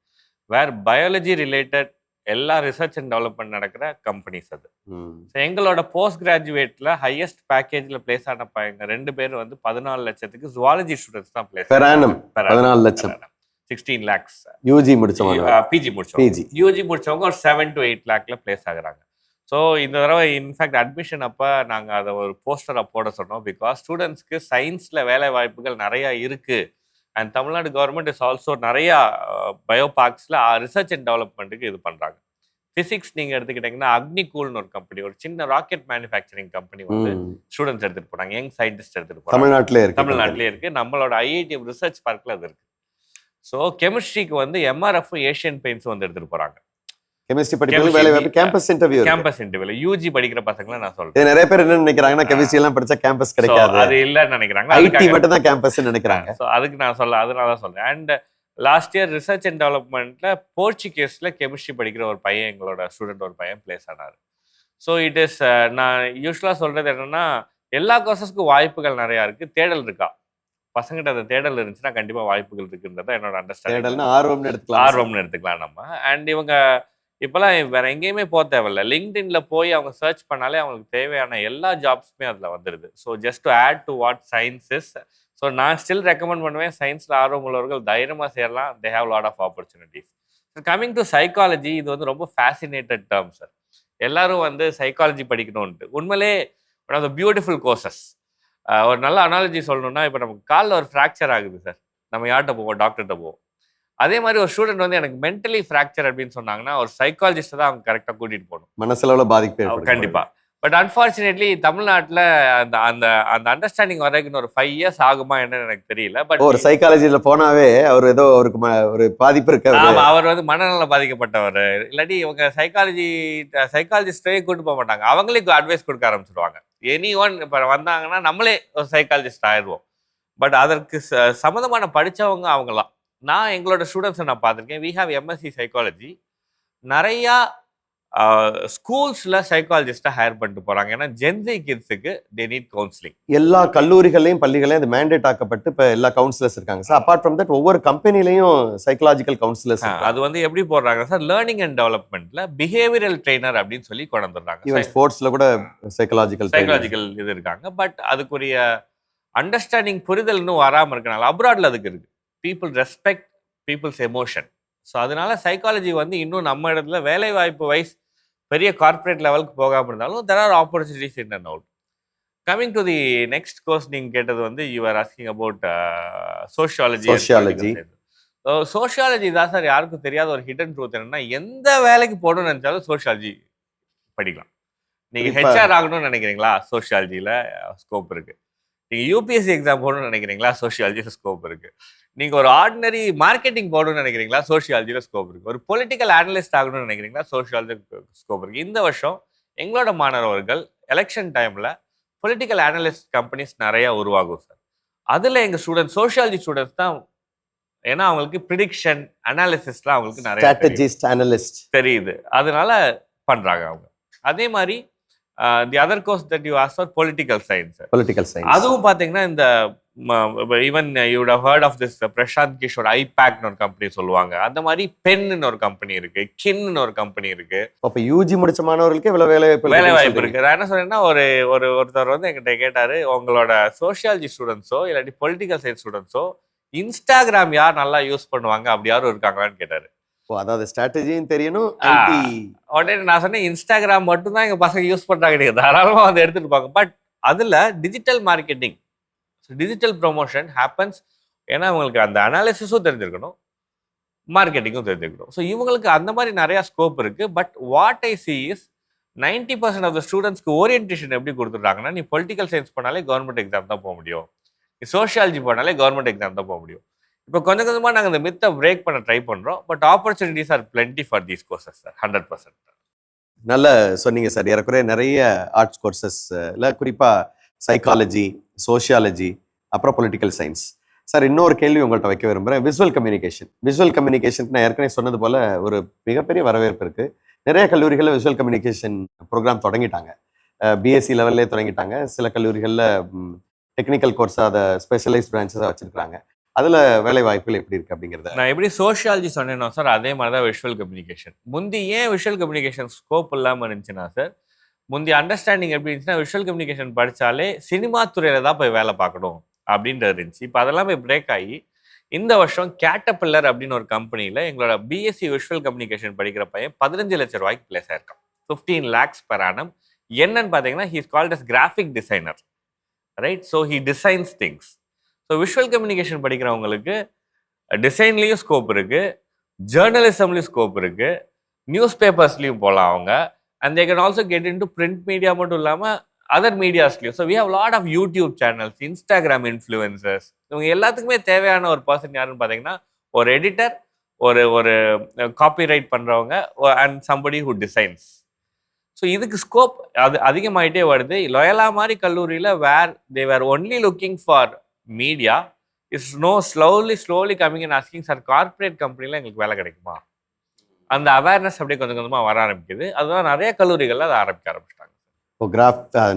வேர் பயாலஜி ரிலேட்டட் எல்லா ரிசர்ச் அண்ட் டெவலப்மெண்ட் நடக்கிற கம்பெனிஸ் அது. ஸோ எங்களோட போஸ்ட் கிராஜுவேட்ல ஹையஸ்ட் பேக்கேஜ்ல பிளேஸ் ஆன பையங்க 2 பேர் வந்து 14 லட்சத்துக்கு ஜுவாலஜி ஸ்டூடெண்ட்ஸ் தான் பிளேஸ். 14 லட்சம் 16 lakhs. யூஜி முடிச்சவங்க, பிஜி முடிச்சவங்க, யூஜி முடிச்சவங்க ஒரு 7 to 8 lakh பிளேஸ் ஆகுறாங்க. ஸோ இந்த தடவை இன்ஃபேக்ட் அட்மிஷன் அப்போ நாங்கள் அதை ஒரு போஸ்டரை போட சொன்னோம். பிகாஸ் ஸ்டூடெண்ட்ஸ்க்கு சயின்ஸில் வேலை வாய்ப்புகள் நிறையா இருக்குது. And Tamil Nadu government is also நிறையா பயோ பார்க்ஸில் ரிசர்ச் அண்ட் டெவலப்மெண்ட்டுக்கு இது பண்ணுறாங்க. ஃபிசிக்ஸ் நீங்கள் எடுத்துக்கிட்டிங்கன்னா அக்னிகூல்னு ஒரு கம்பெனி, ஒரு சின்ன ராக்கெட் மேனுஃபேக்சரிங் கம்பெனி வந்து ஸ்டூடெண்ட்ஸ் எடுத்துகிட்டு போனாங்க, யங் சயின்டிஸ்ட் எடுத்துகிட்டு போனாங்க. தமிழ்நாட்டிலே இருக்குது. நம்மளோட ஐஐடிஎம் ரிசர்ச் பார்க்கில் அது இருக்குது. ஸோ கெமிஸ்ட்ரிக்கு வந்து எம்ஆர்எஃப் ஏஷியன் பெயிண்ட்ஸ் வந்து எடுத்துகிட்டு போகிறாங்க. கெமிஸ்ட்ரி படிக்கிறது வேலை வாய்ப்பு, கேம்பஸ் இன்டர்வியூ யூஜி படிக்கிற பசங்களை நான் சொல்றேன். நிறைய பேர் என்ன நினைக்கிறாங்கன்னா கெமிஸ்ட்ரி எல்லாம் படிச்சா கேம்பஸ் கிடைக்காது, அது இல்லன்னு நினைக்கிறாங்க. ஐடி மட்டும் தான் கேம்பஸ் நினைக்கிறாங்க. சோ அதுக்கு நான் அதனால தான் சொல்றேன். And last year research and டெவலப்மெண்ட்ல போர்ச்சுகீஸ்ல கெமிஸ்ட்ரி படிக்கிற ஒரு பையன், எங்களோட ஸ்டூடெண்ட் ஒரு பையன் பிளேஸ் ஆனாரு. ஸோ இட் இஸ், நான் யூஸ்வலா சொல்றது என்னன்னா எல்லா கோர்சஸ்க்கும் வாய்ப்புகள் நிறைய இருக்கு. தேடல் இருக்கா பசங்கிட்ட? அந்த தேடல் இருந்துச்சுன்னா கண்டிப்பா வாய்ப்புகள் இருக்குன்றத என்னோட அண்டர்ஸ்டாண்டிங். ஆர்வம்னு எடுத்துக்கலாம் நம்ம. அண்ட் இவங்க இப்போலாம் வேற எங்கேயுமே போக தேவையில்ல. லிங்க்டின்ல போய் அவங்க சர்ச் பண்ணாலே அவங்களுக்கு தேவையான எல்லா ஜாப்ஸுமே அதில் வந்துடுது. So just to add to what science is. So நான் ஸ்டில் ரெக்கமெண்ட் பண்ணுவேன், சயின்ஸில் ஆர்வம் உள்ளவர்கள் தைரியமாக சேரலாம். They have lot of opportunities. Coming to psychology, இது வந்து ரொம்ப ஃபேசினேட்டட் டேர்ம் சார். எல்லாரும் வந்து சைக்காலஜி படிக்கணும்ன்ட்டு. உண்மையிலே one of the beautiful courses. ஒரு நல்ல அனாலஜி சொல்லணும்னா, இப்போ நமக்கு காலில் ஒரு ஃப்ராக்சர் ஆகுது சார், நம்ம யார்கிட்ட போவோம்? டாக்டர்கிட்ட போவோம். அதே மாதிரி ஒரு ஸ்டூடெண்ட் வந்து எனக்கு மென்டலி ஃப்ராக்சர் அப்படின்னு சொன்னாங்கன்னா ஒரு சைக்காலஜிஸ்ட் தான் அவங்க கரெக்டாக கூட்டிட்டு போகணும். மனசளவுல பாதிப்பு கண்டிப்பா. பட் அன்ஃபார்ச்சுனேட்லி தமிழ்நாட்டில் அந்த அந்த அந்த அண்டர்ஸ்டாண்டிங் வரைக்கும் ஒரு 5 years ஆகுமா என்னன்னு எனக்கு தெரியல. பட் ஒரு சைக்காலஜில போனாவே அவர் ஏதோ ஒரு பாதிப்பு இருக்கு, அவர் வந்து மனநல பாதிக்கப்பட்டவர், இல்லாட்டி இவங்க சைக்காலஜிஸ்டே கூட்டு போக மாட்டாங்க, அவங்களே அட்வைஸ் கொடுக்க ஆரம்பிச்சிருவாங்க. எனி ஒன் இப்போ வந்தாங்கன்னா நம்மளே ஒரு சைக்காலஜிஸ்ட் ஆயிடுவோம். பட் அதற்கு சம்மந்தமான படித்தவங்க அவங்களாம். நான் எங்களோட ஸ்டூடெண்ட்ஸை நான் பார்த்துருக்கேன். We have MSc psychology. நிறையா ஸ்கூல்ஸில் சைக்காலஜிஸ்ட்டை ஹையர் பண்ணிட்டு போகிறாங்க. ஏன்னா ஜென்சி கிட்ஸுக்கு தே நீட் கவுன்சிலிங். எல்லா கல்லூரிகளையும் பள்ளிகளையும் அது மேண்டேட் ஆக்கப்பட்டு இப்போ எல்லா கவுன்சிலர்ஸ் இருக்காங்க சார். அப்பார்ட் ஃப்ரம் தட் ஒவ்வொரு கம்பெனிலையும் சைக்காலஜிக்கல் கவுன்சிலர்ஸ். அது வந்து எப்படி போடுறாங்க சார்? லேர்னிங் அண்ட் டெவலப்மெண்ட்ல பிஹேவியரல் ட்ரெயினர் அப்படின்னு சொல்லி கொண்டு வந்துடுறாங்க. ஸ்போர்ட்ஸில் கூட சைக்காலஜிக்கல் இது இருக்காங்க. பட் அதுக்குரிய அண்டர்ஸ்டாண்டிங் புரிதல் இன்னும் வராமல் இருக்கனால அப்ராட்ல அதுக்கு இருக்கு. People respect people's emotion. So அதனால சைக்காலஜி வந்து இன்னும் நம்ம இடத்துல வேலை வாய்ப்பு வைஸ் பெரிய கார்பரேட் லெவலுக்கு போகாமல் இருந்தாலும் there are opportunities in and out. Coming to the next course, நீங்கள் கேட்டது வந்து you are asking about sociology. Sociology தான் சார் யாருக்கும் தெரியாத ஒரு ஹிடன் ட்ரூத். என்னன்னா எந்த வேலைக்கு போகணும்னு நினைச்சாலும் சோஷியாலஜி படிக்கலாம். நீங்கள் ஹெச்ஆர் ஆகணும்னு நினைக்கிறீங்களா? சோஷியாலஜியில் ஸ்கோப் இருக்கு. நீங்கள் யூபிஎஸ்சி எக்ஸாம் போகணும்னு நினைக்கிறீங்களா? சோஷியாலஜியில் ஸ்கோப் இருக்குது. நீங்கள் ஒரு ஆர்டினரி மார்க்கெட்டிங் போகணும்னு நினைக்கிறீங்களா? சோஷியாலஜியில் ஸ்கோப் இருக்குது. ஒரு பொலிட்டிக்கல் அனலிஸ்ட் ஆகணும்னு நினைக்கிறீங்களா? சோஷியாலஜி ஸ்கோப் இருக்குது. இந்த வருஷம் எங்களோட மாணவர்கள் எலெக்ஷன் டைமில் பொலிட்டிக்கல் அனலிஸ்ட் கம்பெனிஸ் நிறையா உருவாகும் சார். அதில் எங்கள் ஸ்டூடெண்ட்ஸ் சோஷியாலஜி ஸ்டூடெண்ட்ஸ் தான். ஏன்னா அவங்களுக்கு ப்ரிடிக்ஷன் அனாலிசிஸ்லாம் அவங்களுக்கு நிறைய தெரியுது, அதனால பண்ணுறாங்க அவங்க. அதே மாதிரி the other course that you ask for political science. அதுவும் பார்த்தீங்கன்னா இந்த even you would have heard of this Prashant Kishor ஐபேக்னு ஒரு கம்பெனி சொல்லுவாங்க. அந்த மாதிரி பென்னு ஒரு கம்பெனி இருக்கு, கின்னு ஒரு கம்பெனி இருக்கு. அப்போ யூஜி முடிச்ச மாணவர்களுக்கு இவ்வளவு வேலை வாய்ப்பு இருக்கு. நான் என்ன சொல்றேன்னா, ஒருத்தர் வந்து என்கிட்ட கேட்டாரு, உங்களோட சோஷியாலஜி ஸ்டூடெண்ட்ஸோ இல்லாட்டி பொலிட்டிக்கல் சயின்ஸ் ஸ்டூடெண்ட்ஸோ இன்ஸ்டாகிராம் யார் நல்லா யூஸ் பண்ணுவாங்க அப்படி யாரும் இருக்காங்களான்னு கேட்டாரு. ஓ, அதாவது ஸ்ட்ராட்டஜியும் தெரியணும், ஐடி. உடனே நான் சொன்னேன், இன்ஸ்டாகிராம் மட்டும்தான் எங்க பசங்க யூஸ் பண்றாங்க, நீங்க தாராளமா வந்து எடுத்துட்டு போங்க. பட் அதுல digital marketing, digital promotion happens. ஏன்னா அவங்களுக்கு அந்த அனாலிசிஸும் தெரிஞ்சிருக்கணும், மார்க்கெட்டிங்கும் தெரிஞ்சுக்கணும். ஸோ இவங்களுக்கு அந்த மாதிரி நிறைய ஸ்கோப் இருக்கு. But what I see is 90% of the ஸ்டூடெண்ட்ஸ்க்கு ஓரியன்டேஷன் எப்படி கொடுத்துட்றாங்கன்னா, நீ பொலிட்டிக்கல் சயின்ஸ் பண்ணாலே கவர்மெண்ட் எக்ஸாம் தான் போக முடியும், நீ சோஷியாலஜி பண்ணாலே கவர்மெண்ட் எக்ஸாம் தான் போக முடியும். இப்போ கொஞ்சம் கொஞ்சமாக நாங்கள் இந்த மித்தை பிரேக் பண்ண ட்ரை பண்ணுறோம். But opportunities are plenty for these courses sir, 100%. நல்ல சொன்னீங்க சார். ஏறக்குறைய நிறைய ஆர்ட்ஸ் கோர்சஸ்ல குறிப்பாக சைக்காலஜி, சோஷியாலஜி, அப்புறம் பொலிட்டிக்கல் சயின்ஸ். சார், இன்னொரு கேள்வி உங்கள்கிட்ட வைக்க விரும்புகிறேன். Visual communication. விஷுவல் கம்யூனிகேஷனுக்கு நான் ஏற்கனவே சொன்னது போல் ஒரு மிகப்பெரிய வரவேற்பு இருக்குது. நிறைய கல்லூரிகளில் விஷுவல் கம்யூனிகேஷன் ப்ரோக்ராம் தொடங்கிட்டாங்க. பிஎஸ்சி லெவல்லே தொடங்கிட்டாங்க. சில கல்லூரிகளில் டெக்னிக்கல் கோர்ஸாக அதை ஸ்பெஷலைஸ் பிரான்ச்சஸாக வச்சுருக்காங்க. அதில் வேலை வாய்ப்புகள் எப்படி இருக்குது அப்படிங்கிறத நான் எப்படி சோஷியாலஜி சொன்னேனோ சார், அதே மாதிரி தான் விஷுவல் கம்யூனிகேஷன். முந்தி ஏன் விஷுவல் கம்யூனிகேஷன் ஸ்கோப் இல்லாமல் இருந்துச்சுன்னா சார், முந்தி அண்டர்ஸ்டாண்டிங் எப்படி இருந்துச்சுன்னா, விஷுவல் கம்யூனிகேஷன் படித்தாலே சினிமா துறையில் தான் போய் வேலை பார்க்கணும் அப்படின்றது இருந்துச்சு. இப்போ அதெல்லாம் போய் பிரேக் ஆகி இந்த வருஷம் கேட்டபில்லர் அப்படின்னு ஒரு கம்பெனியில் எங்களோட பிஎஸ்சி விஷுவல் கம்யூனிகேஷன் படிக்கிற பையன் 15 லட்சம் ரூபாய்க்கு பிளேஸ் ஆயிருக்கான். 15 lakhs per annum. என்னன்னு பார்த்தீங்கன்னா, he is called as graphic designer, right? So he designs things. So visual communication படிக்கிறவங்களுக்கு டிசைன்லேயும் ஸ்கோப் இருக்குது, ஜேர்னலிசம்லேயும் ஸ்கோப் இருக்குது, நியூஸ் பேப்பர்ஸ்லேயும் போகலாம் அவங்க. And they can also get into print media மட்டும் இல்லாமல் அதர் மீடியாஸ்லையும். So we have lot of YouTube channels, Instagram influencers. இவங்க எல்லாத்துக்குமே தேவையான ஒரு பர்சன் யாருன்னு பார்த்தீங்கன்னா, ஒரு எடிட்டர், ஒரு ஒரு காப்பிரைட் பண்ணுறவங்க, and somebody who designs. So இதுக்கு ஸ்கோப் அது அதிகமாகிட்டே வருது. லொயலா மாதிரி கல்லூரியில் where they were only looking for media is slowly coming and asking, sir corporate கம்பெனியில் எங்களுக்கு வேலை கிடைக்குமா? அந்த அவேர்னஸ் அப்படியே கொஞ்சம் கொஞ்சமாக வர ஆரம்பிக்குது. அதுதான் நிறைய கல்லூரிகளில் அதை ஆரம்பிச்சிட்டாங்க.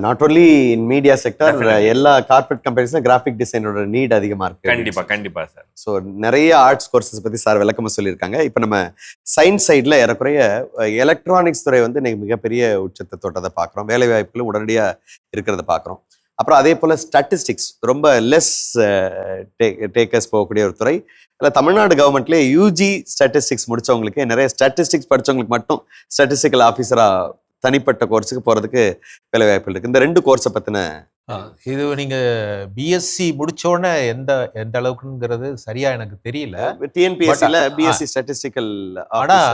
Not only in media sector, எல்லா கார்பரேட் கம்பெனிஸ்ல கிராஃபிக் டிசைனோட நீட் அதிகமா இருக்கு. கண்டிப்பா சார். ஸோ நிறைய ஆர்ட்ஸ் கோர்சஸ் பத்தி சார் விளக்கமா சொல்லியிருக்காங்க. இப்போ நம்ம சயின்ஸ் சைட்ல ஏறக்குறைய எலக்ட்ரானிக்ஸ் துறை வந்து இன்னைக்கு மிகப்பெரிய உச்சத்தை தொட்டதை பார்க்குறோம். வேலை வாய்ப்புகளும் உடனடியாக இருக்கிறத பார்க்குறோம். அப்புறம் அதே போல் ஸ்டாட்டிஸ்டிக்ஸ் ரொம்ப லெஸ் டேக்கர்ஸ் போகக்கூடிய ஒரு துறை. அதில் தமிழ்நாடு கவர்மெண்ட்லேயே யூஜி ஸ்டாட்டிஸ்டிக்ஸ் முடித்தவங்களுக்கு, நிறைய ஸ்டாட்டிஸ்டிக்ஸ் படித்தவங்களுக்கு மட்டும் ஸ்டாட்டிஸ்டிக்கல் ஆஃபீஸராக தனிப்பட்ட கோர்ஸுக்கு போகிறதுக்கு வேலை வாய்ப்புகள் இருக்குது. இந்த 2 கோர்ஸை பற்றின இது நீங்கள் பிஎஸ்சி முடித்தோடனே எந்த அளவுக்குங்கிறது சரியாக எனக்கு தெரியல. டிஎன்பிஎஸ்சியில் பிஎஸ்சி ஸ்டாட்டிஸ்டிக்கல், ஆனால்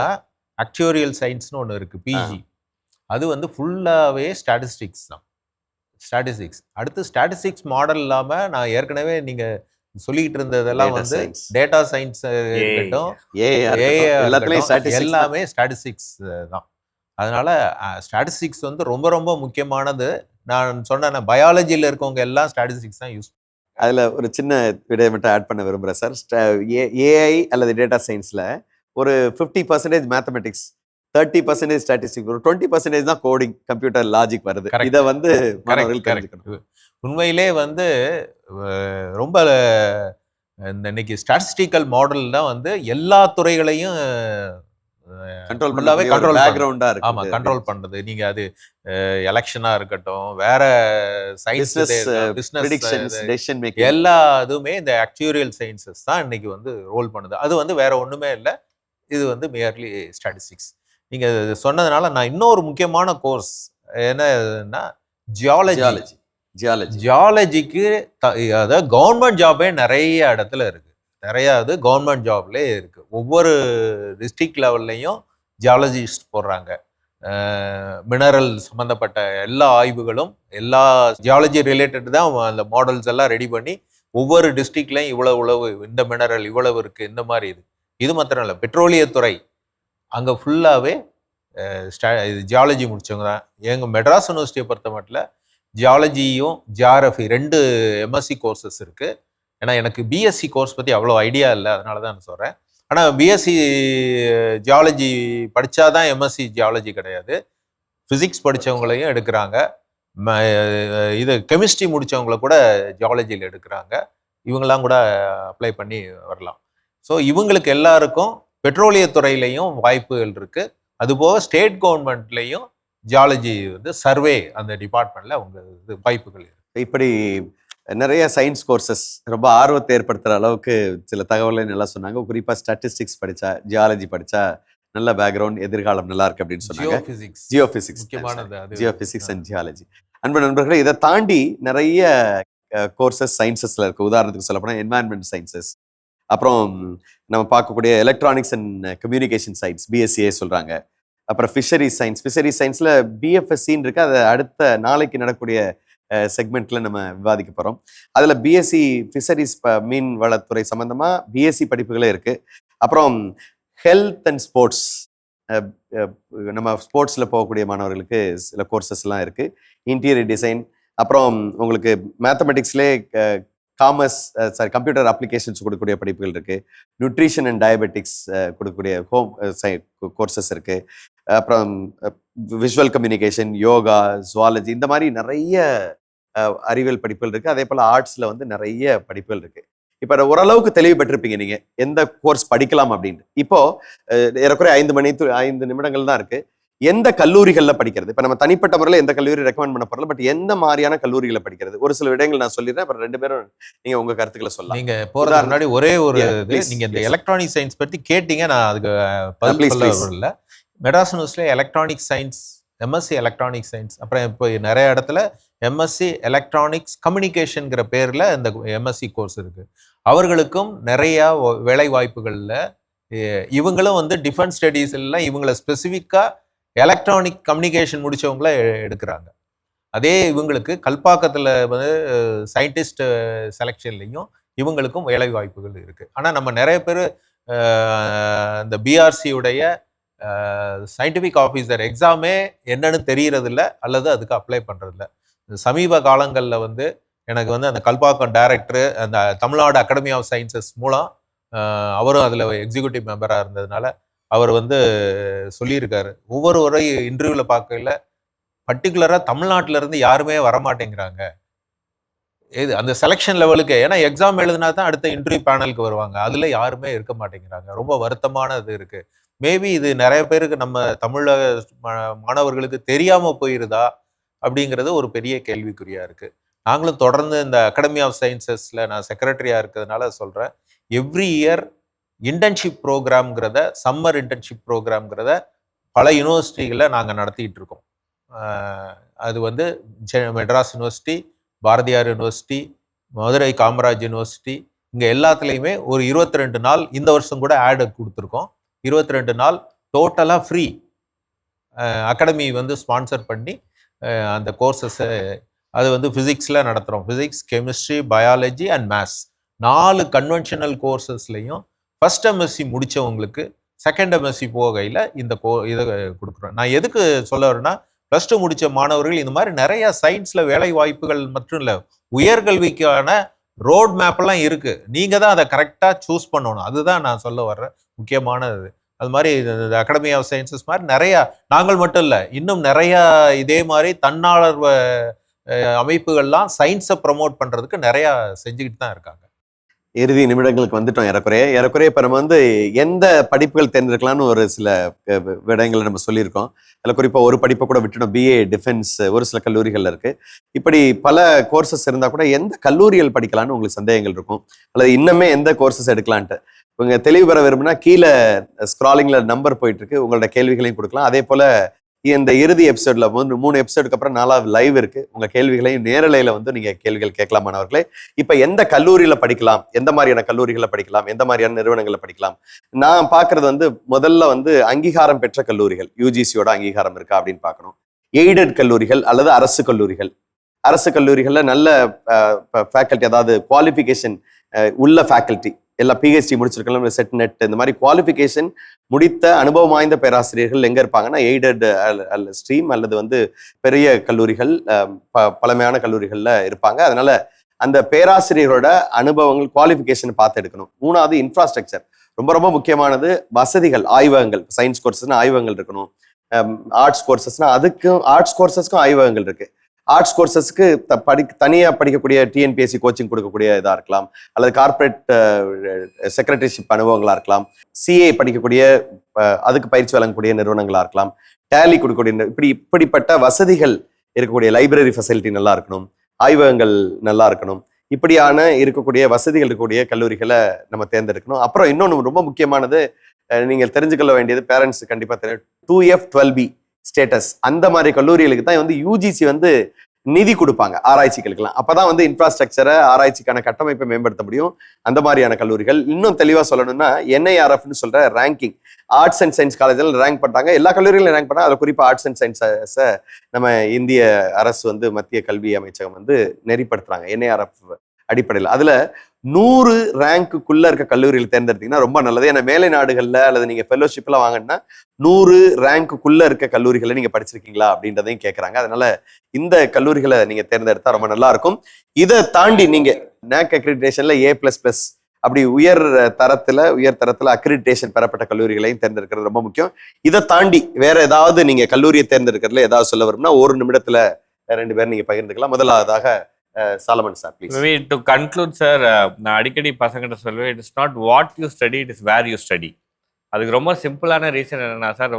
ஆக்சுவரியல் சயின்ஸ்னு ஒன்று இருக்குது, பிஜி. அது வந்து ஃபுல்லாகவே ஸ்டாட்டிஸ்டிக்ஸ் தான். ஸ்டாட்டிஸ்டிக்ஸ் அடுத்து ஸ்டாட்டிஸ்டிக்ஸ் மாடல் இல்லாமல் நான் ஏற்கனவே நீங்கள் சொல்லிக்கிட்டு இருந்ததெல்லாம் வந்து டேட்டா சயின்ஸ் இருக்கட்டும், எல்லாமே ஸ்டாட்டிஸ்டிக்ஸ் தான். அதனால ஸ்டாட்டிஸ்டிக்ஸ் வந்து ரொம்ப ரொம்ப முக்கியமானது. நான் சொன்ன பயாலஜியில் இருக்கவங்க எல்லாம் ஸ்டாட்டிஸ்டிக்ஸ் தான் யூஸ். அதில் ஒரு சின்ன விடையை மட்டும் ஆட் பண்ண விரும்புகிறேன் சார். ஏஐ அல்லது டேட்டா சயின்ஸில் ஒரு 50% மேத்தமெட்டிக்ஸ், 30% ஸ்டாட்டிஸ்டிக்ஸ், ஒரு 20% தான் கோடிங், கம்ப்யூட்டர் லாஜிக் வருது. இதை வந்து உண்மையிலே வந்து ரொம்ப இந்த இன்னைக்கு ஸ்டாட்டிஸ்டிக்கல் மாடல் தான் வந்து எல்லா துறைகளையும் கண்ட்ரோல் பண்றது. நீங்க அது எலெக்ஷனா இருக்கட்டும், வேற சயின்ஸ், எல்லா இதுவுமே இந்த ஆக்சுவரியல் சயின்சஸ் தான் இன்னைக்கு வந்து ரோல் பண்ணுது. அது வந்து வேற ஒண்ணுமே இல்லை, இது வந்து மியர்லி ஸ்டாட்டிஸ்டிக்ஸ். நீங்க சொன்னதுனால நான் இன்னொரு முக்கியமான கோர்ஸ் என்னன்னா ஜியாலஜிக்கு அதாவது கவர்மெண்ட் ஜாபே நிறைய இடத்துல இருக்கு. நிறையாது கவர்மெண்ட் ஜாப்லே இருக்கு. ஒவ்வொரு டிஸ்ட்ரிக்ட் லெவல்லையும் ஜியாலஜிஸ்ட் போடுறாங்க. மினரல் சம்மந்தப்பட்ட எல்லா ஆய்வுகளும், எல்லா ஜியாலஜி ரிலேட்டட் தான் அந்த மாடல்ஸ் எல்லாம் ரெடி பண்ணி ஒவ்வொரு டிஸ்ட்ரிக்ட்லையும் இவ்வளவு இந்த மினரல் இவ்வளவு இருக்கு, இந்த மாதிரி இது மாத்திரம் இல்லை, பெட்ரோலியத்துறை அங்கே ஃபுல்லாகவே ஜியாலஜி முடிச்சவங்க தான். எங்கள் மெட்ராஸ் யூனிவர்சிட்டியை பொறுத்த மட்டும் ஜியாலஜியும் ஜியாகிரஃபி 2 எம்எஸ்சி கோர்சஸ் இருக்குது. ஏன்னா எனக்கு பிஎஸ்சி கோர்ஸ் பற்றி அவ்வளோ ஐடியா இல்லை, அதனால தான் நான் சொல்கிறேன். ஆனால் பிஎஸ்சி ஜியாலஜி படித்தாதான் எம்எஸ்சி ஜியாலஜி கிடையாது. ஃபிசிக்ஸ் படித்தவங்களையும் எடுக்கிறாங்க, இது கெமிஸ்ட்ரி முடித்தவங்கள கூட ஜியாலஜியில் எடுக்கிறாங்க. இவங்கெல்லாம் கூட அப்ளை பண்ணி வரலாம். ஸோ இவங்களுக்கு எல்லாருக்கும் பெட்ரோலியத்துறையிலையும் வாய்ப்புகள் இருக்குது. அதுபோக ஸ்டேட் கவர்மெண்ட்லேயும் ஜியாலஜி வந்து சர்வே அந்த டிபார்ட்மெண்ட்டில் அவங்க வாய்ப்புகள் இருக்குது. இப்படி நிறைய சயின்ஸ் கோர்சஸ் ரொம்ப ஆர்வத்தை ஏற்படுத்துகிற அளவுக்கு சில தகவலை நல்லா சொன்னாங்க. குறிப்பாக ஸ்டாட்டிஸ்டிக்ஸ் படித்தா, ஜியாலஜி படித்தா நல்ல பேக்ரவுண்ட், எதிர்காலம் நல்லா இருக்கு அப்படின்னு சொன்னாங்க. Jio physics, Jio physics and geology. அன்பு நண்பர்களே, இதை தாண்டி நிறைய கோர்சஸ் சயின்சஸ்ல இருக்கு. உதாரணத்துக்கு சொல்ல போனால் என்வாயன்மெண்ட் சயின்சஸ், அப்புறம் நம்ம பார்க்கக்கூடிய electronics and communication science, BSCA சொல்றாங்க. அப்புறம் ஃபிஷரிஸ் சயின்ஸ், ஃபிஷரிஸ் சயின்ஸ்ல பிஎஃப்எஸ்சின்னு இருக்கு. அதை அடுத்த நாளைக்கு நடக்கக்கூடிய செக்மெண்ட்ல நம்ம விவாதிக்க போறோம். அதுல பிஎஸ்சி ஃபிஷரிஸ், மீன் வளத்துறை சம்பந்தமா பிஎஸ்சி படிப்புகளே இருக்கு. அப்புறம் ஹெல்த் அண்ட் ஸ்போர்ட்ஸ், நம்ம ஸ்போர்ட்ஸ்ல போகக்கூடிய மாணவர்களுக்கு சில கோர்சஸ் எல்லாம் இருக்கு. இன்டீரியர் டிசைன், அப்புறம் உங்களுக்கு மேத்தமெட்டிக்ஸ்லேயே காமர்ஸ், கம்ப்யூட்டர் அப்ளிகேஷன்ஸ் கொடுக்கக்கூடிய படிப்புகள் இருக்கு. நியூட்ரிஷன் அண்ட் டயபெட்டிக்ஸ் கொடுக்கக்கூடிய ஹோம் கோர்சஸ் இருக்கு. அப்புறம் விஷுவல் கம்யூனிகேஷன், யோகா, ஜுவாலஜி, இந்த மாதிரி நிறைய அறிவியல் படிப்புகள் இருக்கு. அதே போல ஆர்ட்ஸ்ல வந்து நிறைய படிப்புகள் இருக்கு. இப்ப ஓரளவுக்கு தெளிவு பெற்றிருப்பீங்க நீங்க எந்த கோர்ஸ் படிக்கலாம் அப்படின்னு. இப்போ ஏறக்குறைய 5 நிமிடங்கள் தான் இருக்கு. எந்த கல்லூரிகள்ல படிக்கிறது? இப்ப நம்ம தனிப்பட்ட முறையில் எந்த கல்லூரி ரெக்கமெண்ட் பண்ண போறோம், பட் எந்த மாதிரியான கல்லூரிகளை படிக்கிறது? ஒரு சில விடயங்கள் நான் சொல்லிடுறேன், அப்புறம் 2 பேரும் நீங்க உங்க கருத்துக்களை சொல்லலாம். நீங்க போறதுக்கு முன்னாடி ஒரே ஒரு நீங்க இந்த எலக்ட்ரானிக் சயின்ஸ் பத்தி கேட்டீங்க, நான் அதுக்கு பதில் சொல்ல வரல. மெட்ராஸ் யூனிவர்சிட்டியில electronic science, MSc electronic science, அப்புறம் இப்போ நிறைய இடத்துல எம்எஸ்சி எலக்ட்ரானிக்ஸ் கம்யூனிகேஷன்ங்கிற பேர்ல இந்த எம்எஸ்சி கோர்ஸ் இருக்கு. அவர்களுக்கும் நிறைய வேலை வாய்ப்புகள்ல இவங்களும் வந்து டிஃபென்ஸ் ஸ்டடீஸ் எல்லாம் இவங்களை ஸ்பெசிஃபிக்கா எலக்ட்ரானிக் கம்யூனிகேஷன் முடிச்சவங்கள எடுக்கிறாங்க. அதே இவங்களுக்கு கல்பாக்கத்தில் வந்து சயின்டிஸ்ட் செலெக்ஷன்லையும் இவங்களுக்கும் வேலை வாய்ப்புகள் இருக்கு. ஆனால் நம்ம நிறைய பேர் இந்த பிஆர்சியுடைய சயின்டிஃபிக் ஆஃபீஸர் எக்ஸாமே என்னன்னு தெரியறதில்ல, அல்லது அதுக்கு அப்ளை பண்ணுறதில்ல. சமீப காலங்களில் வந்து எனக்கு வந்து அந்த கல்பாக்கம் டைரக்டரு, அந்த தமிழ்நாடு அகாடமி ஆஃப் சயின்சஸ் மூலம் அவரும் அதில் எக்ஸிக்யூட்டிவ் மெம்பராக இருந்ததுனால அவர் வந்து சொல்லியிருக்காரு, ஒவ்வொரு முறை இன்டர்வியூவில் பார்க்கல பர்டிகுலராக தமிழ்நாட்டில இருந்து யாருமே வரமாட்டேங்கிறாங்க இது அந்த செலெக்ஷன் லெவலுக்கு. ஏன்னா எக்ஸாம் எழுதினா தான் அடுத்த இன்டர்வியூ பேனலுக்கு வருவாங்க, அதில் யாருமே இருக்க மாட்டேங்கிறாங்க. ரொம்ப வருத்தமான இது இருக்குது. மேபி இது நிறைய பேருக்கு நம்ம தமிழக மாணவர்களுக்கு தெரியாமல் போயிருதா அப்படிங்கிறது ஒரு பெரிய கேள்விக்குறியாக இருக்குது. நாங்களும் தொடர்ந்து இந்த அகாடமி ஆஃப் சயின்சஸில் நான் செக்ரட்டரியாக இருக்கிறதுனால சொல்கிறேன், எவ்ரி இயர் இன்டர்ன்ஷிப் ப்ரோக்ராம்ங்கிறத, சம்மர் இன்டர்ன்ஷிப் ப்ரோக்ராம்ங்கிறத பல யூனிவர்சிட்டிகளில் நாங்கள் நடத்திட்டு இருக்கோம். அது வந்து Madras university, Bharathiar university, Madurai Kamaraj university, இங்கே எல்லாத்துலேயுமே ஒரு 22 நாள், இந்த வருஷம் கூட ஆட் கொடுத்துருக்கோம். 22 நாள் டோட்டலாக ஃப்ரீ. அகாடமி வந்து ஸ்பான்சர் பண்ணி அந்த கோர்சஸை, அது வந்து ஃபிசிக்ஸில் நடத்துகிறோம். Physics, chemistry, biology and maths 4 conventional கோர்சஸ்லையும் ஃபர்ஸ்ட் எம்எஸ்சி முடித்தவங்களுக்கு செகண்ட் எம்எஸ்சி போகையில் இந்த இதை கொடுக்குறோம். நான் எதுக்கு சொல்ல வரேன்னா, +2 முடித்த மாணவர்கள் இந்த மாதிரி நிறைய சயின்ஸில் வேலை வாய்ப்புகள் மற்றும் இல்லை, உயர்கல்விக்கான ரோட் மேப்பெல்லாம் இருக்குது. நீங்கள் தான் அதை கரெக்டாக சூஸ் பண்ணணும். அதுதான் நான் சொல்ல வர்றேன் முக்கியமானது. அது மாதிரி இந்த அகாடமி ஆஃப் சயின்சஸ் மாதிரி நிறையா, நாங்கள் மட்டும் இல்லை, இன்னும் நிறையா இதே மாதிரி தன்னாளர் அமைப்புகள்லாம் சயின்ஸை ப்ரமோட் பண்ணுறதுக்கு நிறையா செஞ்சுக்கிட்டு தான் இருக்காங்க. இறுதி நிமிடங்களுக்கு வந்துட்டோம் ஏறக்குறைய. இப்போ நம்ம வந்து எந்த படிப்புகள் தேர்ந்தெடுக்கலாம்னு ஒரு சில விடயங்களை நம்ம சொல்லியிருக்கோம். அதில் குறிப்பாக ஒரு படிப்பை கூட விட்டுட்டோம், பிஏ டிஃபென்ஸ் ஒரு சில கல்லூரிகள் இருக்கு. இப்படி பல கோர்சஸ் இருந்தால் கூட எந்த கல்லூரிகள் படிக்கலாம்னு உங்களுக்கு சந்தேகங்கள் இருக்கும், அல்லது இன்னுமே எந்த கோர்சஸ் எடுக்கலான்ட்டு இவங்க தெளிவு பெற விரும்புனா கீழே ஸ்க்ராலிங்ல நம்பர் போயிட்டு இருக்கு, உங்களோட கேள்விகளையும் கொடுக்கலாம். அதே போல இந்த இறுதி எபிசோட்ல வந்து 3 எபிசோடுக்கு அப்புறம் 4வது லைவ் இருக்கு. உங்க கேள்விகளையும் நேரலையில வந்து நீங்க கேள்விகள் கேட்கலாம் மாணவர்களே. இப்ப எந்த கல்லூரியில படிக்கலாம், எந்த மாதிரியான கல்லூரிகளை படிக்கலாம், எந்த மாதிரியான நிறுவனங்களை படிக்கலாம், நான் பாக்குறது வந்து முதல்ல வந்து அங்கீகாரம் பெற்ற கல்லூரிகள், யூஜிசியோட அங்கீகாரம் இருக்கா அப்படின்னு பார்க்கணும். எய்டட் கல்லூரிகள் அல்லது அரசு கல்லூரிகள். அரசு கல்லூரிகள்ல நல்ல ஃபேக்கல்ட்டி, அதாவது குவாலிஃபிகேஷன் உள்ள ஃபேக்கல்ட்டி, எல்லாம் பிஹெச்டி முடிச்சிருக்கலாம், செட் நெட், இந்த மாதிரி குவாலிஃபிகேஷன் முடித்த அனுபவம் வாய்ந்த பேராசிரியர்கள் எங்க இருப்பாங்கன்னா எய்டட் ஸ்ட்ரீம் அல்லது வந்து பெரிய கல்லூரிகள், பழமையான கல்லூரிகள்ல இருப்பாங்க. அதனால அந்த பேராசிரியர்களோட அனுபவங்கள், குவாலிஃபிகேஷன் பார்த்து எடுக்கணும். 3வது இன்ஃப்ராஸ்ட்ரக்சர், ரொம்ப ரொம்ப முக்கியமானது. வசதிகள், ஆய்வகங்கள், சயின்ஸ் கோர்சஸ்னா ஆய்வகங்கள் இருக்கணும். ஆர்ட்ஸ் கோர்சஸ்னா அதுக்கும் ஆர்ட்ஸ் கோர்சஸ்க்கும் ஆய்வகங்கள் இருக்கு. ஆர்ட்ஸ் கோர்சஸ்க்கு தனியாக படிக்கக்கூடிய டிஎன்பிஎஸ்சி கோச்சிங் கொடுக்கக்கூடிய இதாக இருக்கலாம், அல்லது கார்பரேட் செக்ரட்டரிஷிப் அனுபவங்களாக இருக்கலாம். சிஏ படிக்கக்கூடிய அதுக்கு பயிற்சி வழங்கக்கூடிய நிறுவனங்களாக இருக்கலாம். டேலி கொடுக்கக்கூடிய இப்படிப்பட்ட வசதிகள் இருக்கக்கூடிய லைப்ரரி ஃபெசிலிட்டி நல்லா இருக்கணும், ஆய்வகங்கள் நல்லா இருக்கணும். இப்படியான இருக்கக்கூடிய வசதிகள் இருக்கக்கூடிய கல்லூரிகளை நம்ம தேர்ந்தெடுக்கணும். அப்புறம் இன்னொன்று ரொம்ப முக்கியமானது, நீங்கள் தெரிஞ்சுக்கொள்ள வேண்டியது, பேரண்ட்ஸ் கண்டிப்பாக தெரியும், 2F 12B ஸ்டேட்டஸ். அந்த மாதிரி கல்லூரிகளுக்கு தான் வந்து யூஜிசி வந்து நிதி கொடுப்பாங்க ஆராய்ச்சிகளுக்கெல்லாம். அப்பதான் வந்து இன்ஃப்ராஸ்ட்ரக்சரை, ஆராய்ச்சிக்கான கட்டமைப்பை மேம்படுத்த முடியும். அந்த மாதிரியான கல்லூரிகள். இன்னும் தெளிவா சொல்லணும்னா NIRFன்னு சொல்ற ரேங்கிங், ஆர்ட்ஸ் அண்ட் சயின்ஸ் காலேஜில் ரேங்க் பண்றாங்க. எல்லா கல்லூரிகளும் ரேங்க் பண்ணாங்க. அதில் குறிப்பா ஆர்ட்ஸ் அண்ட் சயின்ஸை நம்ம இந்திய அரசு வந்து, மத்திய கல்வி அமைச்சகம் வந்து நெறிப்படுத்துறாங்க NIRF அடிப்படையில். அதுல 100 ரேங்க்குள்ள இருக்க கல்லூரியில் தேர்ந்தெடுத்தீங்கன்னா ரொம்ப நல்லது. ஏன்னா மேலை நாடுகள்ல அல்லது நீங்க ஃபெல்லோஷிப்லாம் வாங்கினா 100 ரேங்க்குள்ள இருக்க கல்லூரிகளை நீங்க படிச்சிருக்கீங்களா அப்படின்றதையும் கேட்கறாங்க. அதனால இந்த கல்லூரிகளை நீங்க தேர்ந்தெடுத்தா ரொம்ப நல்லா இருக்கும். இதை தாண்டி நீங்க NAC அக்ரிடிடேஷன்ல A++ அப்படி உயர் தரத்துல அக்ரிடிடேஷன் பெறப்பட்ட கல்லூரிகளையும் தேர்ந்தெடுக்கிறது ரொம்ப முக்கியம். இதை தாண்டி வேற ஏதாவது நீங்க கல்லூரியை தேர்ந்தெடுக்கிறதுல ஏதாவது சொல்ல வரும்னா 1 நிமிடத்துல 2 பேர் நீங்க பகிர்ந்துக்கலாம். முதலாவதாக Solomon sir, please. Maybe to conclude, sir, நான் அடிக்கடி பசங்கிட்ட சொல்லுவேன், it is not what you study, it is where you study. அதுக்கு ரொம்ப சிம்பிளான ரீசன் என்னன்னா சார்,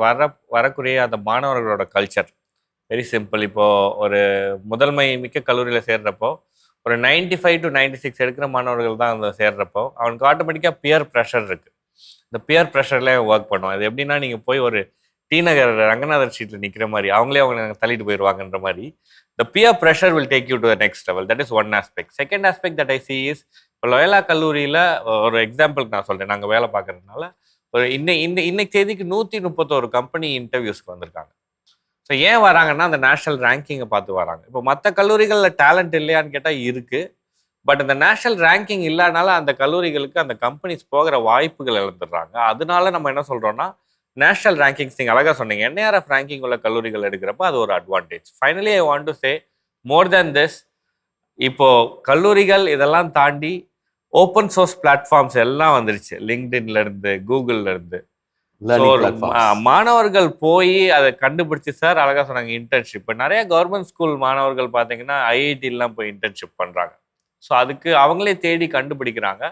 வரக்கூடிய அந்த மாணவர்களோட கல்ச்சர் வெரி சிம்பிள். இப்போ ஒரு முதன்மை மிக்க கல்லூரியில் சேர்றப்போ ஒரு 95 to 96 எடுக்கிற மாணவர்கள் தான் அந்த சேர்றப்போ அவனுக்கு ஆட்டோமேட்டிக்காக பியர் ப்ரெஷர் இருக்கு. இந்த பியர் ப்ரெஷர்லேயே ஒர்க் பண்ணுவோம். அது எப்படின்னா, நீங்கள் போய் ஒரு டி நகர் ரங்கநாதர் ஸ்ட்ரீட்டில் நிற்கிற மாதிரி அவங்களே அவங்க தள்ளிட்டு போயிடுவாங்கன்ற மாதிரி the peer pressure will take you to the next level. That is one aspect. Second aspect that I see is, இப்போ லோயலா கல்லூரியில் ஒரு எக்ஸாம்பிளுக்கு நான் சொல்கிறேன், நாங்கள் வேலை பார்க்கறதுனால ஒரு இன்னைக்கு தேதிக்கு 131 கம்பெனி இன்டர்வியூஸ்க்கு வந்திருக்காங்க. ஸோ ஏன் வராங்கன்னா, அந்த நேஷனல் ரேங்கிங்கை பார்த்து வராங்க. இப்போ மற்ற கல்லூரிகளில் டேலண்ட் இல்லையான்னு கேட்டால் இருக்குது. பட் அந்த நேஷனல் ரேங்கிங் இல்லாதனால அந்த கல்லூரிகளுக்கு அந்த கம்பெனிஸ் போகிற வாய்ப்புகள் இழந்துடுறாங்க. அதனால நம்ம என்ன சொல்கிறோம்னா, நேஷனல் ரேங்கிங்ஸ், நீங்கள் அழகாக சொன்னீங்க, NIRF ரேங்கிங் உள்ள கல்லூரிகள் எடுக்கிறப்ப அது ஒரு advantage. Finally I want to say more than this, இப்போ கல்லூரிகள் இதெல்லாம் தாண்டி ஓப்பன் சோர்ஸ் பிளாட்ஃபார்ம்ஸ் எல்லாம் வந்துருச்சு, லிங்க்டின்ல இருந்து, கூகுள்ல இருந்து. மாணவர்கள் போய் அதை கண்டுபிடிச்சு, சார் அழகாக சொன்னாங்க, இன்டர்ன்ஷிப். நிறைய கவர்மெண்ட் ஸ்கூல் மாணவர்கள் பார்த்தீங்கன்னா ஐஐடிலாம் போய் இன்டர்ன்ஷிப் பண்ணுறாங்க. ஸோ அதுக்கு அவங்களே தேடி கண்டுபிடிக்கிறாங்க.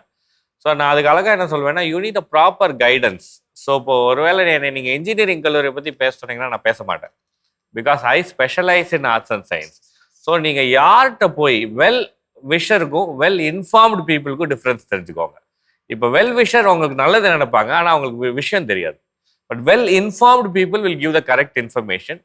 ஸோ நான் அதுக்கு அழகாக என்ன சொல்வேன்னா, you need the proper guidance. So இப்போ ஒருவேளை நீங்கள் இன்ஜினியரிங் கல்லூரியை பற்றி பேச சொன்னீங்கன்னா நான் பேச மாட்டேன். Because I specialise in arts and science. So நீங்கள் யார்கிட்ட போய் வெல் விஷருக்கும் வெல் இன்ஃபார்ம்டு பீப்புளுக்கும் டிஃப்ரென்ஸ் தெரிஞ்சுக்கோங்க. இப்போ வெல் விஷர் உங்களுக்கு நல்லது நினைப்பாங்க, ஆனால் அவங்களுக்கு விஷயம் தெரியாது. But well informed people will give the correct information.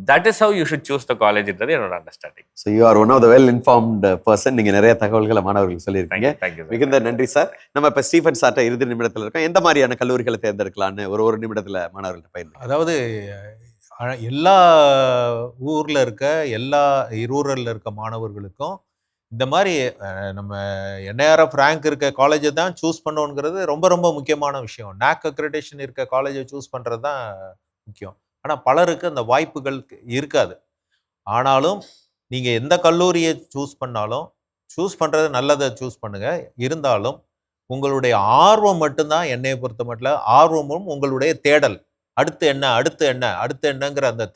That is how you should choose the college என்றது என்னோட understanding. So you are one of the well informed person. நீங்க நிறைய தகவல்களை மாணவர்களுக்கு சொல்லியிருக்கீங்க. மிகுந்த நன்றி சார். நம்ம இப்ப ஸ்டீஃபன் சார்ட்ட இறுதி நிமிடத்தில் இருக்கோம். எந்த மாதிரியான கல்லூரிகளை தேர்ந்தெடுக்கலாம்னு ஒரு நிமிடத்துல மாணவர்கள்ட்ட பயிர். அதாவது எல்லா ஊர்ல இருக்க, எல்லா ரூரல்ல இருக்க மாணவர்களுக்கும் இந்த மாதிரி நம்ம NIRF ரேங்க் இருக்க காலேஜை தான் சூஸ் பண்ணணுங்கிறது ரொம்ப ரொம்ப முக்கியமான விஷயம். NAC அக்ரிடேஷன் இருக்க காலேஜை சூஸ் பண்ணுறது தான் முக்கியம். ஆனால் பலருக்கு அந்த வாய்ப்புகள் இருக்காது. ஆனாலும் நீங்கள் எந்த கல்லூரியை சூஸ் பண்ணாலும் சூஸ் பண்ணுறது நல்லதை சூஸ் பண்ணுங்கள். இருந்தாலும் உங்களுடைய ஆர்வம் மட்டும்தான், என்னையை பொறுத்த மட்டும் ஆர்வமும் உங்களுடைய தேடல், அடுத்து என்னங்கிற அந்த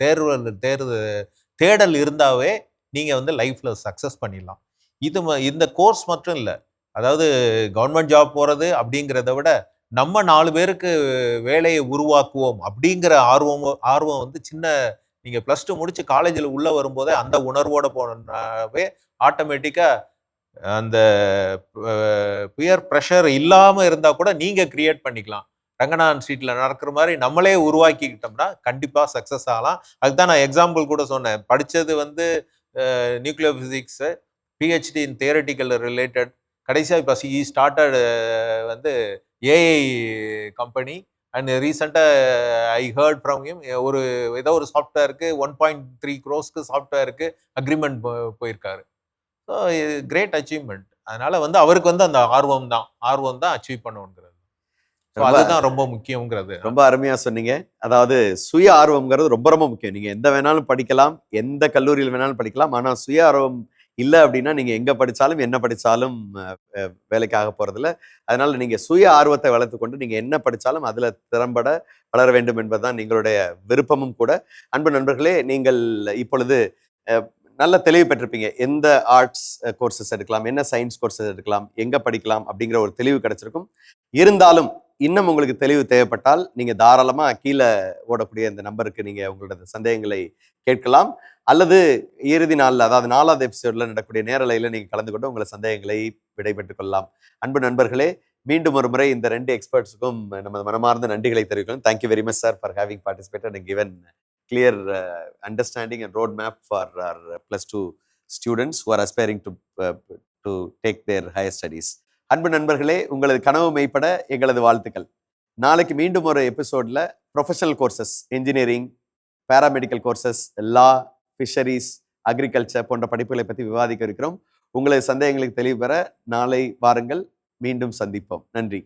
தேடல் இருந்தாவே நீங்கள் வந்து லைஃப்பில் சக்ஸஸ் பண்ணிடலாம். இந்த கோர்ஸ் மட்டும் இல்லை, அதாவது கவர்மெண்ட் ஜாப் போகிறது அப்படிங்கிறத விட நம்ம 4 பேருக்கு வேலையை உருவாக்குவோம் அப்படிங்கிற ஆர்வம் வந்து நீங்கள் +2 முடிச்சு காலேஜில் உள்ளே வரும்போதே அந்த உணர்வோடு போனவே ஆட்டோமேட்டிக்காக அந்த பியர் ப்ரெஷர் இல்லாமல் இருந்தால் கூட நீங்கள் கிரியேட் பண்ணிக்கலாம். ரங்கநாதன் ஸ்ட்ரீட்டில் நடக்கிற மாதிரி நம்மளே உருவாக்கிக்கிட்டோம்னா கண்டிப்பாக சக்ஸஸ் ஆகலாம். அதுதான் நான் எக்ஸாம்பிள் கூட சொன்னேன். படித்தது வந்து நியூக்ளியர் ஃபிசிக்ஸு, PhD இன் தியரட்டிக்கல் ரிலேட்டட். கடைசியாக இப்போ ஸ்டார்டட் வந்து ஏஐ கம்பெனி. அண்ட் ரீசெண்டாக ஐ ஹர்ட் ஃப்ரம் ஹிம், ஏதோ ஒரு சாஃப்ட்வேருக்கு 1.3 crores சாஃப்ட்வேருக்கு அக்ரிமெண்ட் போயிருக்காரு. So great achievement. அதனால வந்து அவருக்கு வந்து அந்த ஆர்வம் தான் அச்சீவ் பண்ணணுங்கிறது. அதுதான் ரொம்ப முக்கியங்கிறது. ரொம்ப அருமையா சொன்னீங்க. அதாவது சுய ஆர்வம்ங்கிறது ரொம்ப ரொம்ப முக்கியம். நீங்க எந்த வேணாலும் படிக்கலாம், எந்த கல்லூரியில் வேணாலும் படிக்கலாம். ஆனா சுய ஆர்வம் இல்லை அப்படின்னா நீங்க எங்க படிச்சாலும் என்ன படிச்சாலும் வேலைக்காக போறதில்ல. அதனால நீங்க சுய ஆர்வத்தை வளர்த்துக்கொண்டு நீங்க என்ன படிச்சாலும் அதுல திறம்பட வளர வேண்டும் என்பதுதான் நீங்களுடைய விருப்பமும் கூட. அன்பு நண்பர்களே, நீங்கள் இப்பொழுது நல்ல தெளிவு பெற்றிருப்பீங்க. எந்த ஆர்ட்ஸ் கோர்சஸ் எடுக்கலாம், என்ன சயின்ஸ் கோர்சஸ் எடுக்கலாம், எங்க படிக்கலாம் அப்படிங்கிற ஒரு தெளிவு கிடைச்சிருக்கும். இருந்தாலும் இன்னும் உங்களுக்கு தெளிவு தேவைப்பட்டால் நீங்க தாராளமா கீழே ஓடக்கூடிய இந்த நம்பருக்கு நீங்க உங்களோட சந்தேகங்களை கேட்கலாம், அல்லது இறுதி நாள்ல, அதாவது 4வது எபிசோட்ல நடக்கக்கூடிய நேரலையில நீங்க கலந்து கொண்டு உங்களை சந்தேகங்களை விடைபெற்றுக் கொள்ளலாம். அன்பு நண்பர்களே, மீண்டும் ஒரு முறை இந்த 2 எக்ஸ்பர்ட்ஸுக்கும் நமது மனமார்ந்த நன்றிகளை தெரிவிக்கிறோம். Thank you very much sir for having participated and given clear understanding and roadmap for our +2 students who are aspiring to take their higher studies. அன்பு நண்பர்களே, உங்களது கனவு மெய்ப்பட எங்களது வாழ்த்துக்கள். நாளைக்கு மீண்டும் ஒரு எபிசோட்ல professional courses, engineering, paramedical courses, law, fisheries, agriculture போன்ற படிப்புகளை பற்றி விவாதிக்க இருக்கிறோம். உங்களது சந்தேகங்களுக்கு தெளிவு பெற நாளை வாருங்கள். மீண்டும் சந்திப்போம். நன்றி.